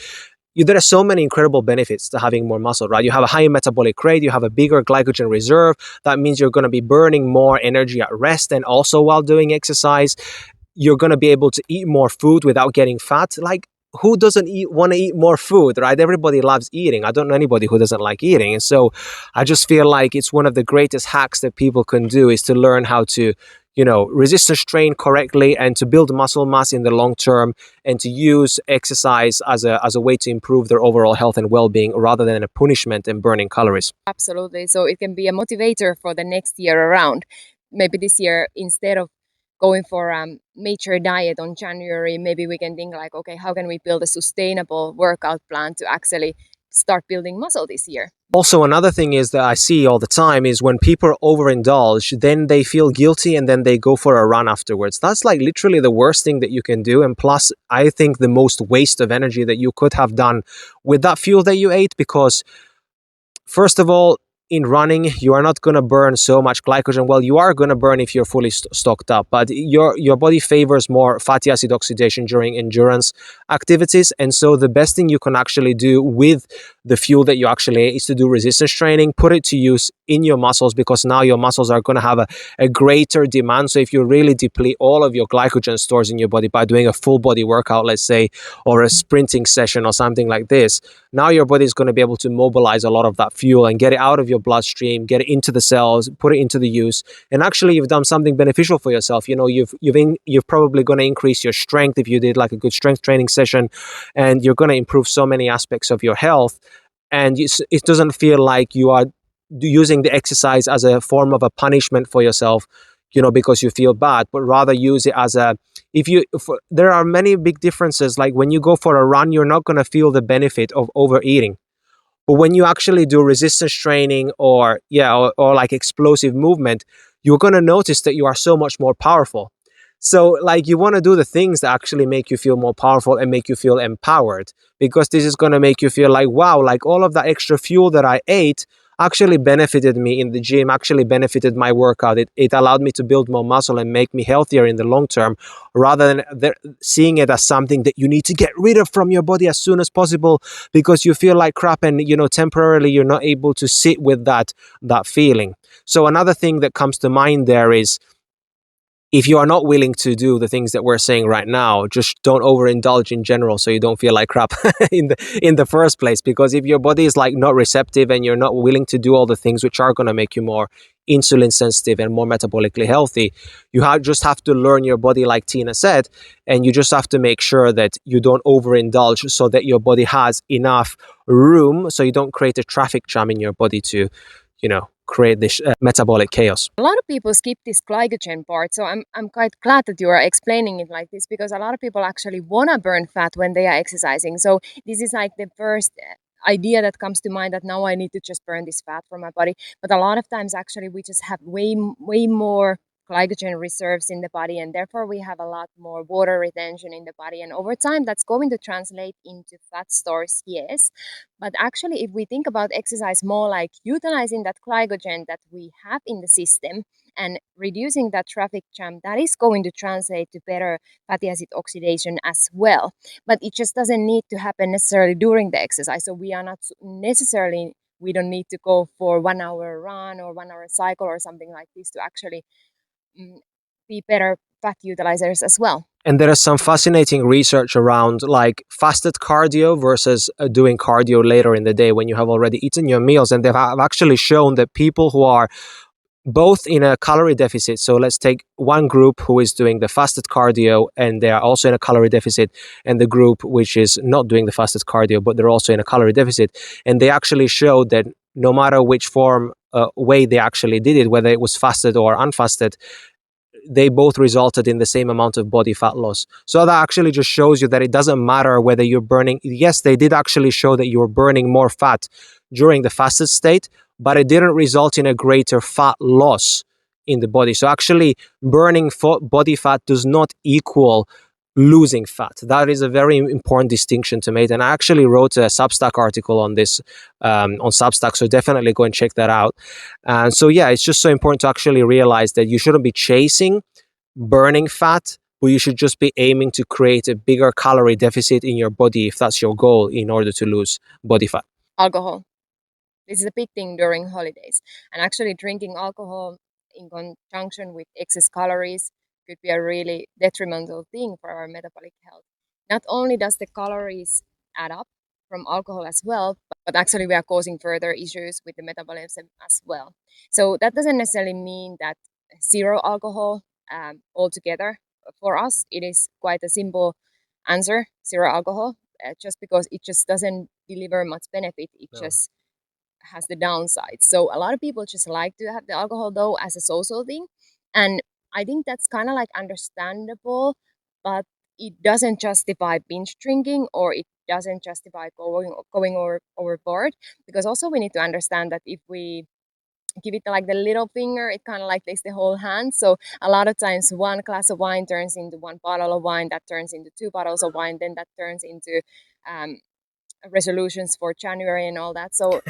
There are so many incredible benefits to having more muscle, right? You have a higher metabolic rate, you have a bigger glycogen reserve. That means you're going to be burning more energy at rest and also while doing exercise. You're going to be able to eat more food without getting fat. Like, who doesn't want to eat more food, right? Everybody loves eating. I don't know anybody who doesn't like eating. And so I just feel like it's one of the greatest hacks that people can do is to learn how to, resistance train correctly and to build muscle mass in the long term and to use exercise as a way to improve their overall health and well-being rather than a punishment and burning calories. Absolutely. So it can be a motivator for the next year around. Maybe this year, instead of going for a major diet on January, maybe we can think like, okay, how can we build a sustainable workout plan to actually start building muscle this year? Also, another thing is that I see all the time is when people overindulge, then they feel guilty and then they go for a run afterwards. That's like literally the worst thing that you can do. And plus, I think the most waste of energy that you could have done with that fuel that you ate, because first of all, in running, you are not going to burn so much glycogen. Well, you are going to burn if you're fully stocked up, but your body favors more fatty acid oxidation during endurance activities. And so the best thing you can actually do with the fuel that you actually ate is to do resistance training, put it to use in your muscles, because now your muscles are going to have a greater demand. So if you really deplete all of your glycogen stores in your body by doing a full body workout, let's say, or a sprinting session or something like this, now your body is going to be able to mobilize a lot of that fuel and get it out of your bloodstream, get it into the cells, put it into the use. And actually you've done something beneficial for yourself. You're probably going to increase your strength if you did like a good strength training session, and you're going to improve so many aspects of your health. And it doesn't feel like you are using the exercise as a form of a punishment for yourself, because you feel bad, but rather use it as there are many big differences. Like when you go for a run, you're not going to feel the benefit of overeating. But when you actually do resistance training or like explosive movement, you're going to notice that you are so much more powerful. So like you want to do the things that actually make you feel more powerful and make you feel empowered, because this is going to make you feel like, wow, like all of that extra fuel that I ate actually benefited me in the gym, actually benefited my workout. It allowed me to build more muscle and make me healthier in the long term, rather than seeing it as something that you need to get rid of from your body as soon as possible because you feel like crap, and temporarily you're not able to sit with that feeling. So another thing that comes to mind there is, if you are not willing to do the things that we're saying right now, just don't overindulge in general, so you don't feel like crap in the first place. Because if your body is like not receptive and you're not willing to do all the things which are going to make you more insulin sensitive and more metabolically healthy, you just have to learn your body, like Tina said, and you just have to make sure that you don't overindulge, so that your body has enough room, so you don't create a traffic jam in your body to, create this metabolic chaos. A lot of people skip this glycogen part, so I'm quite glad that you are explaining it like this, because a lot of people actually want to burn fat when they are exercising. So this is like the first idea that comes to mind, that now I need to just burn this fat from my body. But a lot of times actually we just have way more glycogen reserves in the body, and therefore we have a lot more water retention in the body, and over time that's going to translate into fat stores, yes. But actually, if we think about exercise more like utilizing that glycogen that we have in the system and reducing that traffic jam, that is going to translate to better fatty acid oxidation as well. But it just doesn't need to happen necessarily during the exercise. So we are not necessarily, we don't need to go for 1 hour run or 1 hour cycle or something like this to actually be better fat utilizers as well. And there is some fascinating research around like fasted cardio versus doing cardio later in the day when you have already eaten your meals. And they have actually shown that people who are both in a calorie deficit, so let's take one group who is doing the fasted cardio and they are also in a calorie deficit, and the group which is not doing the fasted cardio but they're also in a calorie deficit, and they actually showed that no matter which way they actually did it, whether it was fasted or unfasted, they both resulted in the same amount of body fat loss. So that actually just shows you that it doesn't matter whether you're burning. Yes, they did actually show that you're burning more fat during the fasted state, but it didn't result in a greater fat loss in the body. So actually burning body fat does not equal losing fat. That is a very important distinction to make. And I actually wrote a Substack article on this on Substack, so definitely go and check that out. And so yeah, it's just so important to actually realize that you shouldn't be chasing burning fat, but you should just be aiming to create a bigger calorie deficit in your body if that's your goal in order to lose body fat. Alcohol. This is a big thing during holidays. And actually drinking alcohol in conjunction with excess calories could be a really detrimental thing for our metabolic health. Not only does the calories add up from alcohol as well, but actually we are causing further issues with the metabolism as well. So that doesn't necessarily mean that zero alcohol altogether. For us, it is quite a simple answer, zero alcohol, just because it just doesn't deliver much benefit. It just has the downside. So a lot of people just like to have the alcohol though as a social thing. And I think that's kind of like understandable, but it doesn't justify binge drinking, or it doesn't justify going overboard. Because also we need to understand that if we give it like the little finger, it kind of like takes the whole hand. So a lot of times one glass of wine turns into one bottle of wine, that turns into 2 bottles of wine, then that turns into resolutions for January and all that. So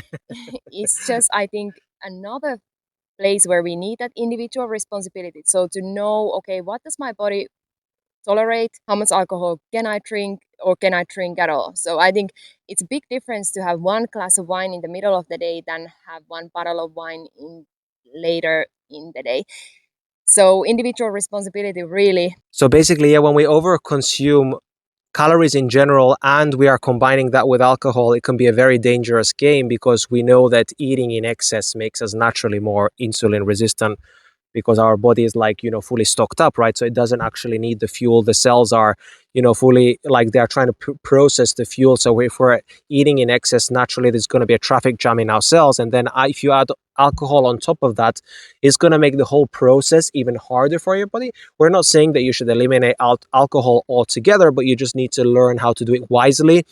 it's just, I think, another place where we need that individual responsibility. So to know, okay, what does my body tolerate? How much alcohol can I drink, or can I drink at all? So I think it's a big difference to have one glass of wine in the middle of the day than have one bottle of wine later in the day. So individual responsibility really. So basically, yeah, when we overconsume calories in general and we are combining that with alcohol, it can be a very dangerous game, because we know that eating in excess makes us naturally more insulin resistant, because our body is like, fully stocked up, right? So it doesn't actually need the fuel. The cells are, fully like they're trying to process the fuel. So if we're eating in excess, naturally there's going to be a traffic jam in our cells. And then if you add alcohol on top of that, it's going to make the whole process even harder for your body. We're not saying that you should eliminate alcohol altogether, but you just need to learn how to do it wisely.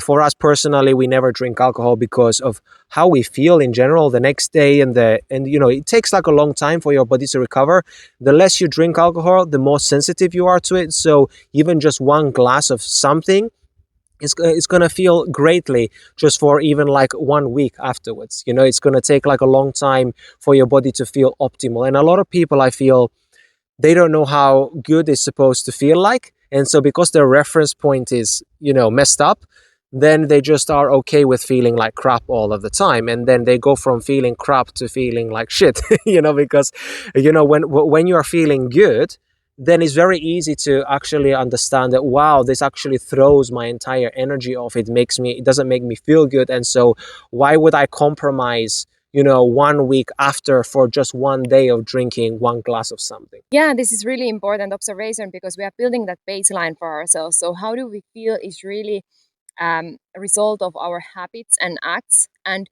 For us personally, we never drink alcohol because of how we feel in general the next day, and it takes like a long time for your body to recover. The less you drink alcohol, the more sensitive you are to it. So even just one glass of something, it's going to feel greatly just for even like 1 week afterwards. It's going to take like a long time for your body to feel optimal. And a lot of people, I feel, they don't know how good it's supposed to feel like. And so because their reference point is, messed up, then they just are okay with feeling like crap all of the time. And then they go from feeling crap to feeling like shit, because, when you are feeling good, then it's very easy to actually understand that, wow, this actually throws my entire energy off. It doesn't make me feel good. And so why would I compromise 1 week after for just one day of drinking one glass of something? Yeah, this is really important observation because we are building that baseline for ourselves. So how do we feel is really a result of our habits and acts. And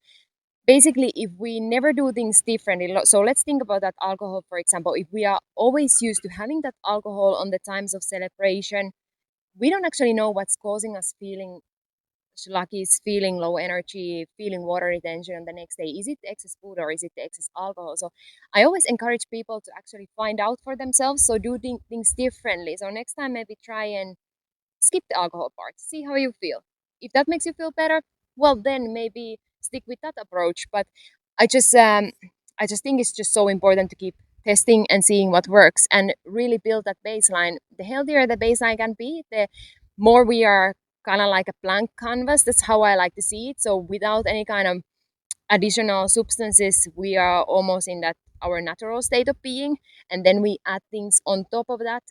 basically, if we never do things differently, so let's think about that alcohol, for example. If we are always used to having that alcohol on the times of celebration, we don't actually know what's causing us feeling sluggish, feeling low energy, feeling water retention on the next day. Is it the excess food or is it the excess alcohol? So I always encourage people to actually find out for themselves. So do things differently. So next time, maybe try and skip the alcohol part, see how you feel. If that makes you feel better, well, then maybe stick with that approach. But I just think it's just so important to keep testing and seeing what works and really build that baseline. The healthier the baseline can be, the more we are kind of like a blank canvas. That's how I like to see it. So without any kind of additional substances, we are almost in that our natural state of being, and then we add things on top of that,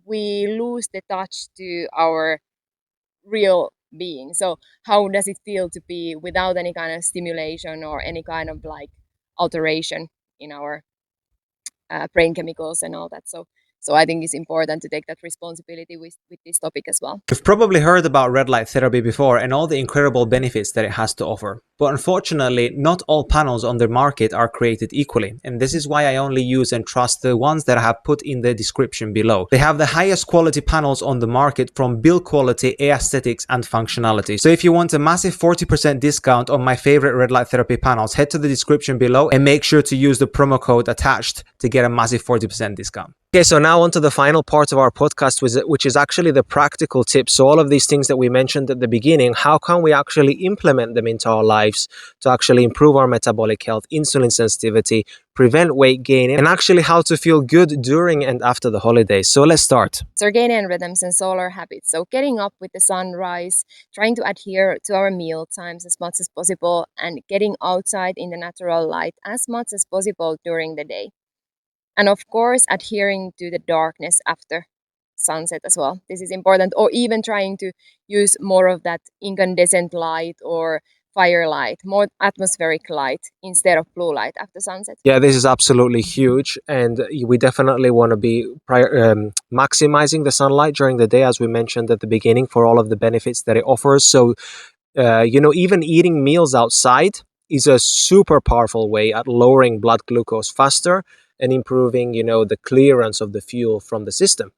we lose the touch to our real being. So how does it feel to be without any kind of stimulation or any kind of like alteration in our brain chemicals and all that? So I think it's important to take that responsibility with this topic as well. You've probably heard about red light therapy before and all the incredible benefits that it has to offer. But unfortunately, not all panels on the market are created equally. And this is why I only use and trust the ones that I have put in the description below. They have the highest quality panels on the market from build quality, aesthetics, and functionality. So if you want a massive 40% discount on my favorite red light therapy panels, head to the description below and make sure to use the promo code attached to get a massive 40% discount. Okay, so now on to the final part of our podcast, which is actually the practical tips. So all of these things that we mentioned at the beginning, how can we actually implement them into our lives to actually improve our metabolic health, insulin sensitivity, prevent weight gain, and actually how to feel good during and after the holidays. So let's start. Circadian rhythms and solar habits. So getting up with the sunrise, trying to adhere to our meal times as much as possible, and getting outside in the natural light as much as possible during the day. And of course, adhering to the darkness after sunset as well. This is important. Or even trying to use more of that incandescent light or firelight, more atmospheric light instead of blue light after sunset. Yeah, this is absolutely huge. And we definitely want to be maximizing the sunlight during the day, as we mentioned at the beginning, for all of the benefits that it offers. So, even eating meals outside is a super powerful way at lowering blood glucose faster and improving, the clearance of the fuel from the system.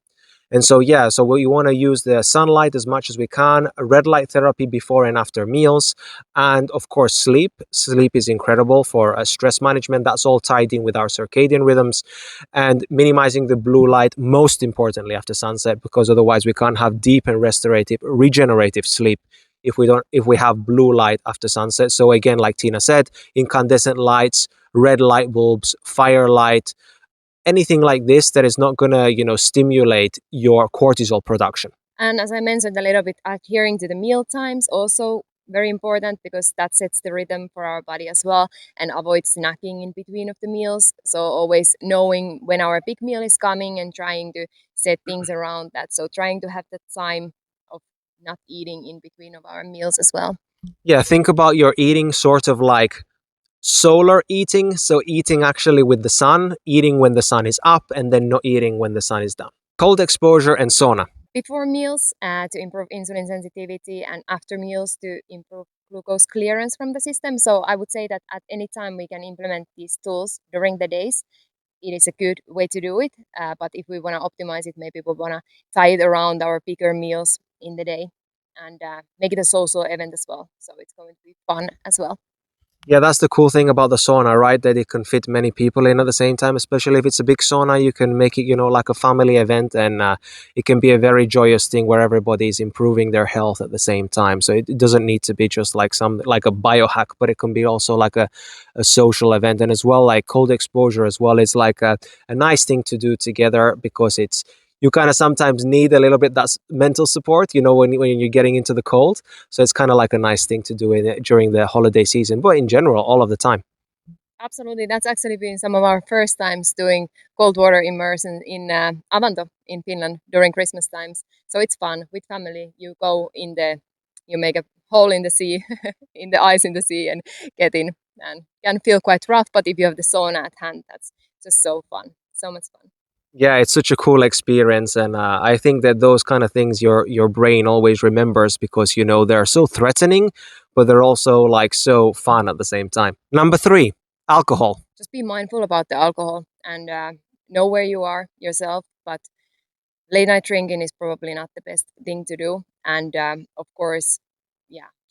And so, so we want to use the sunlight as much as we can, red light therapy before and after meals, and of course, sleep. Sleep is incredible for stress management. That's all tied in with our circadian rhythms, and minimizing the blue light, most importantly, after sunset, because otherwise we can't have deep and regenerative sleep if we have blue light after sunset. So again, like Tina said, incandescent lights, red light bulbs, firelight, anything like this that is not going to, stimulate your cortisol production. And as I mentioned a little bit, adhering to the meal times also very important because that sets the rhythm for our body as well, and avoid snacking in between of the meals. So always knowing when our big meal is coming and trying to set things around that. So trying to have that time of not eating in between of our meals as well. Yeah, think about your eating sort of like solar eating. So eating actually with the sun, eating when the sun is up, and then not eating when the sun is down. Cold exposure and sauna. Before meals to improve insulin sensitivity, and after meals to improve glucose clearance from the system. So I would say that at any time we can implement these tools during the days. It is a good way to do it. But if we want to optimize it, maybe we want to tie it around our bigger meals in the day. and make it a social event as well. So it's going to be fun as well. Yeah, that's the cool thing about the sauna, right? That it can fit many people in at the same time, especially if it's a big sauna. You can make it, like a family event, and it can be a very joyous thing where everybody is improving their health at the same time. So it doesn't need to be just like like a biohack, but it can be also like a social event. And as well, like cold exposure as well is like a nice thing to do together, because you kind of sometimes need a little bit that mental support, when you're getting into the cold. So it's kind of like a nice thing to do during the holiday season, but in general, all of the time. Absolutely. That's actually been some of our first times doing cold water immersion in Avanto in Finland during Christmas times. So it's fun with family. You go you make a hole in the sea, in the ice in the sea, and get in, and can feel quite rough. But if you have the sauna at hand, that's just so fun. So much fun. Yeah, it's such a cool experience, and I think that those kind of things your brain always remembers, because they're so threatening, but they're also like so fun at the same time. Number 3, alcohol. Just be mindful about the alcohol and know where you are yourself. But late night drinking is probably not the best thing to do, and of course,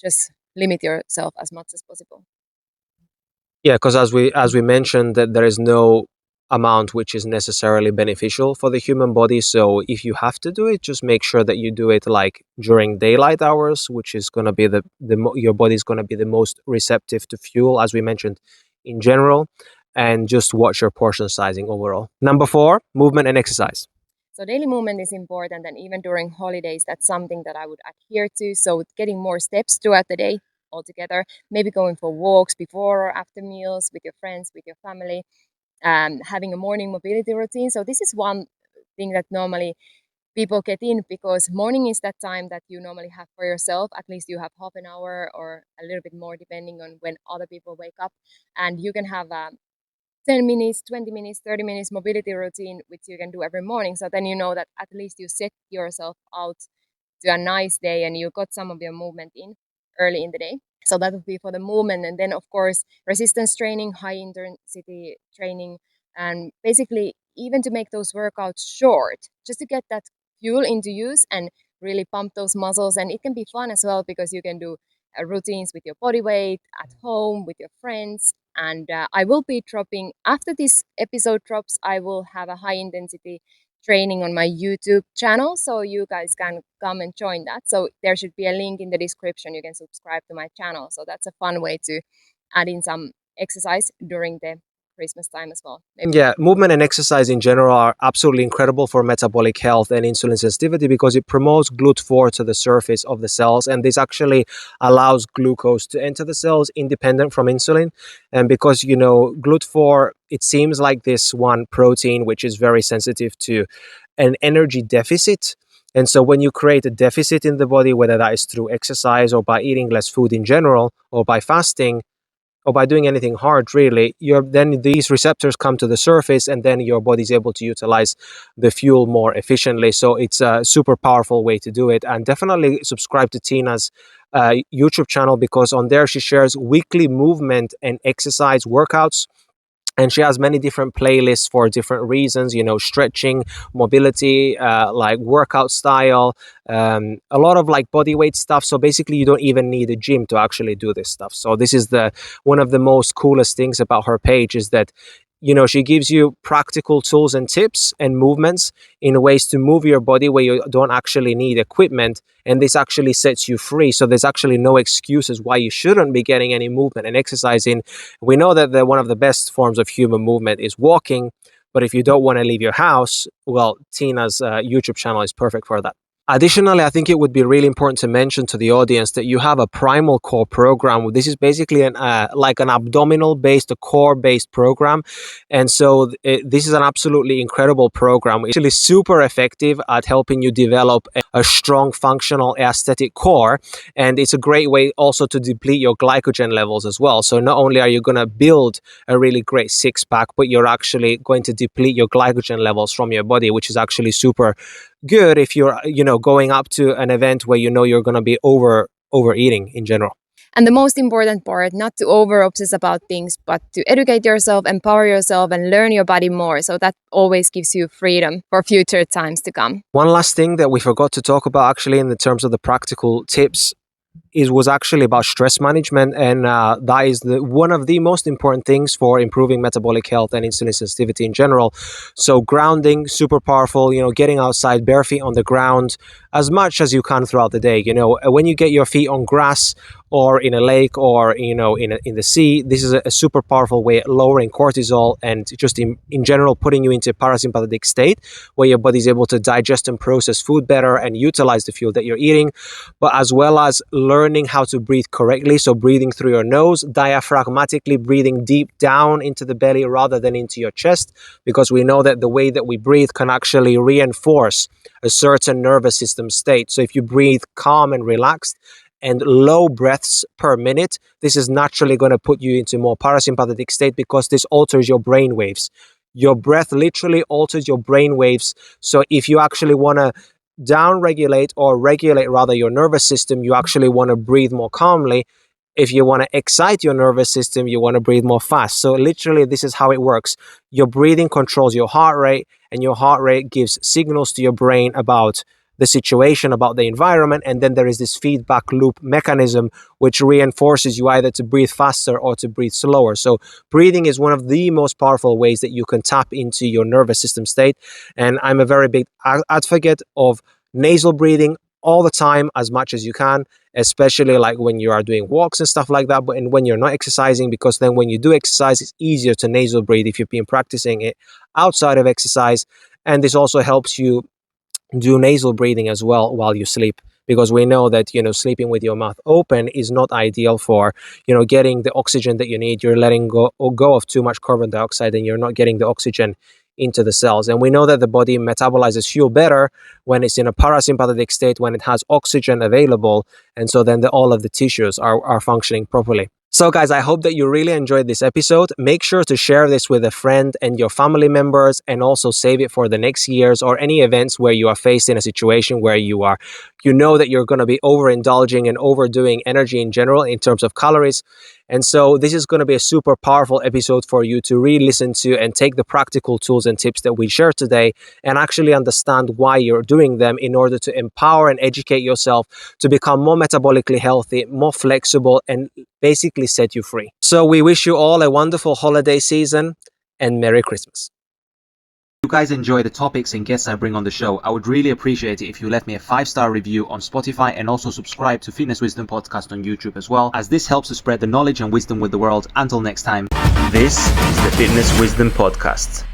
just limit yourself as much as possible. Yeah, because as we mentioned, that there is no amount which is necessarily beneficial for the human body. So if you have to do it, just make sure that you do it like during daylight hours, which is going to be your body is going to be the most receptive to fuel, as we mentioned, in general. And just watch your portion sizing overall. Number 4, movement and exercise. So daily movement is important, and even during holidays, that's something that I would adhere to. So getting more steps throughout the day altogether, maybe going for walks before or after meals with your friends, with your family, having a morning mobility routine. So this is one thing that normally people get in, because morning is that time that you normally have for yourself. At least you have half an hour or a little bit more depending on when other people wake up, and you can have 10 minutes, 20 minutes, 30 minutes mobility routine, which you can do every morning. So then you know that at least you set yourself out to a nice day and you got some of your movement in early in the day. So that would be for the movement. And then, of course, resistance training, high intensity training, and basically even to make those workouts short, just to get that fuel into use and really pump those muscles. And it can be fun as well, because you can do routines with your body weight at home with your friends. And I will be dropping, after this episode drops, I will have a high intensity training on my YouTube channel, so you guys can come and join that. So there should be a link in the description. You can subscribe to my channel. So that's a fun way to add in some exercise during the Christmas time as well. Yeah, movement and exercise in general are absolutely incredible for metabolic health and insulin sensitivity, because it promotes GLUT4 to the surface of the cells, and this actually allows glucose to enter the cells independent from insulin. And because GLUT4, it seems like this one protein which is very sensitive to an energy deficit. And so when you create a deficit in the body, whether that is through exercise or by eating less food in general or by fasting, or by doing anything hard, really, then these receptors come to the surface, and then your body's able to utilize the fuel more efficiently. So it's a super powerful way to do it. And definitely subscribe to Tina's YouTube channel, because on there she shares weekly movement and exercise workouts. And she has many different playlists for different reasons, stretching, mobility, like workout style, a lot of like body weight stuff. So basically you don't even need a gym to actually do this stuff. So this is one of the most coolest things about her page, is that she gives you practical tools and tips and movements in ways to move your body where you don't actually need equipment. And this actually sets you free. So there's actually no excuses why you shouldn't be getting any movement and exercise in. We know that one of the best forms of human movement is walking. But if you don't want to leave your house, well, Tina's YouTube channel is perfect for that. Additionally, I think it would be really important to mention to the audience that you have a primal core program. This is basically like an abdominal-based, a core-based program. And so this is an absolutely incredible program. It's actually super effective at helping you develop a strong, functional, aesthetic core. And it's a great way also to deplete your glycogen levels as well. So not only are you going to build a really great six-pack, but you're actually going to deplete your glycogen levels from your body, which is actually super good if you're going up to an event where you're going to be overeating in general. And the most important part, not to over obsess about things, but to educate yourself, empower yourself, and learn your body more. So that always gives you freedom for future times to come. One last thing that we forgot to talk about actually in the terms of the practical tips was actually about stress management, and that is one of the most important things for improving metabolic health and insulin sensitivity in general. So grounding, super powerful, getting outside, bare feet on the ground as much as you can throughout the day. When you get your feet on grass or in a lake or in the sea, this is a super powerful way at lowering cortisol and just in general putting you into a parasympathetic state where your body is able to digest and process food better and utilize the fuel that you're eating, but as well as learning how to breathe correctly. So breathing through your nose, diaphragmatically breathing deep down into the belly rather than into your chest, because we know that the way that we breathe can actually reinforce a certain nervous system state. So if you breathe calm and relaxed and low breaths per minute, this is naturally going to put you into more parasympathetic state because this alters your brain waves. Your breath literally alters your brain waves. So if you actually want to down-regulate or regulate rather your nervous system, you actually want to breathe more calmly. If you want to excite your nervous system, you want to breathe more fast. So literally, this is how it works. Your breathing controls your heart rate, and your heart rate gives signals to your brain about the situation, about the environment, and then there is this feedback loop mechanism which reinforces you either to breathe faster or to breathe slower. So breathing is one of the most powerful ways that you can tap into your nervous system state, and I'm a very big advocate of nasal breathing all the time as much as you can, especially like when you are doing walks and stuff like that, but when you're not exercising, because then when you do exercise, it's easier to nasal breathe if you've been practicing it outside of exercise. And this also helps you do nasal breathing as well while you sleep, because we know that sleeping with your mouth open is not ideal for getting the oxygen that you need. You're letting go of too much carbon dioxide, and you're not getting the oxygen into the cells. And we know that the body metabolizes fuel better when it's in a parasympathetic state, when it has oxygen available, and so then all of the tissues are functioning properly. So guys, I hope that you really enjoyed this episode. Make sure to share this with a friend and your family members, and also save it for the next years or any events where you are faced in a situation where you know that you're going to be overindulging and overdoing energy in general in terms of calories. And so this is going to be a super powerful episode for you to re-listen to and take the practical tools and tips that we share today and actually understand why you're doing them in order to empower and educate yourself to become more metabolically healthy, more flexible, and basically set you free. So we wish you all a wonderful holiday season and Merry Christmas. If you guys enjoy the topics and guests I bring on the show, I would really appreciate it if you left me a 5-star review on Spotify and also subscribe to Fitness Wisdom Podcast on YouTube as well, as this helps to spread the knowledge and wisdom with the world. Until next time, this is the Fitness Wisdom Podcast.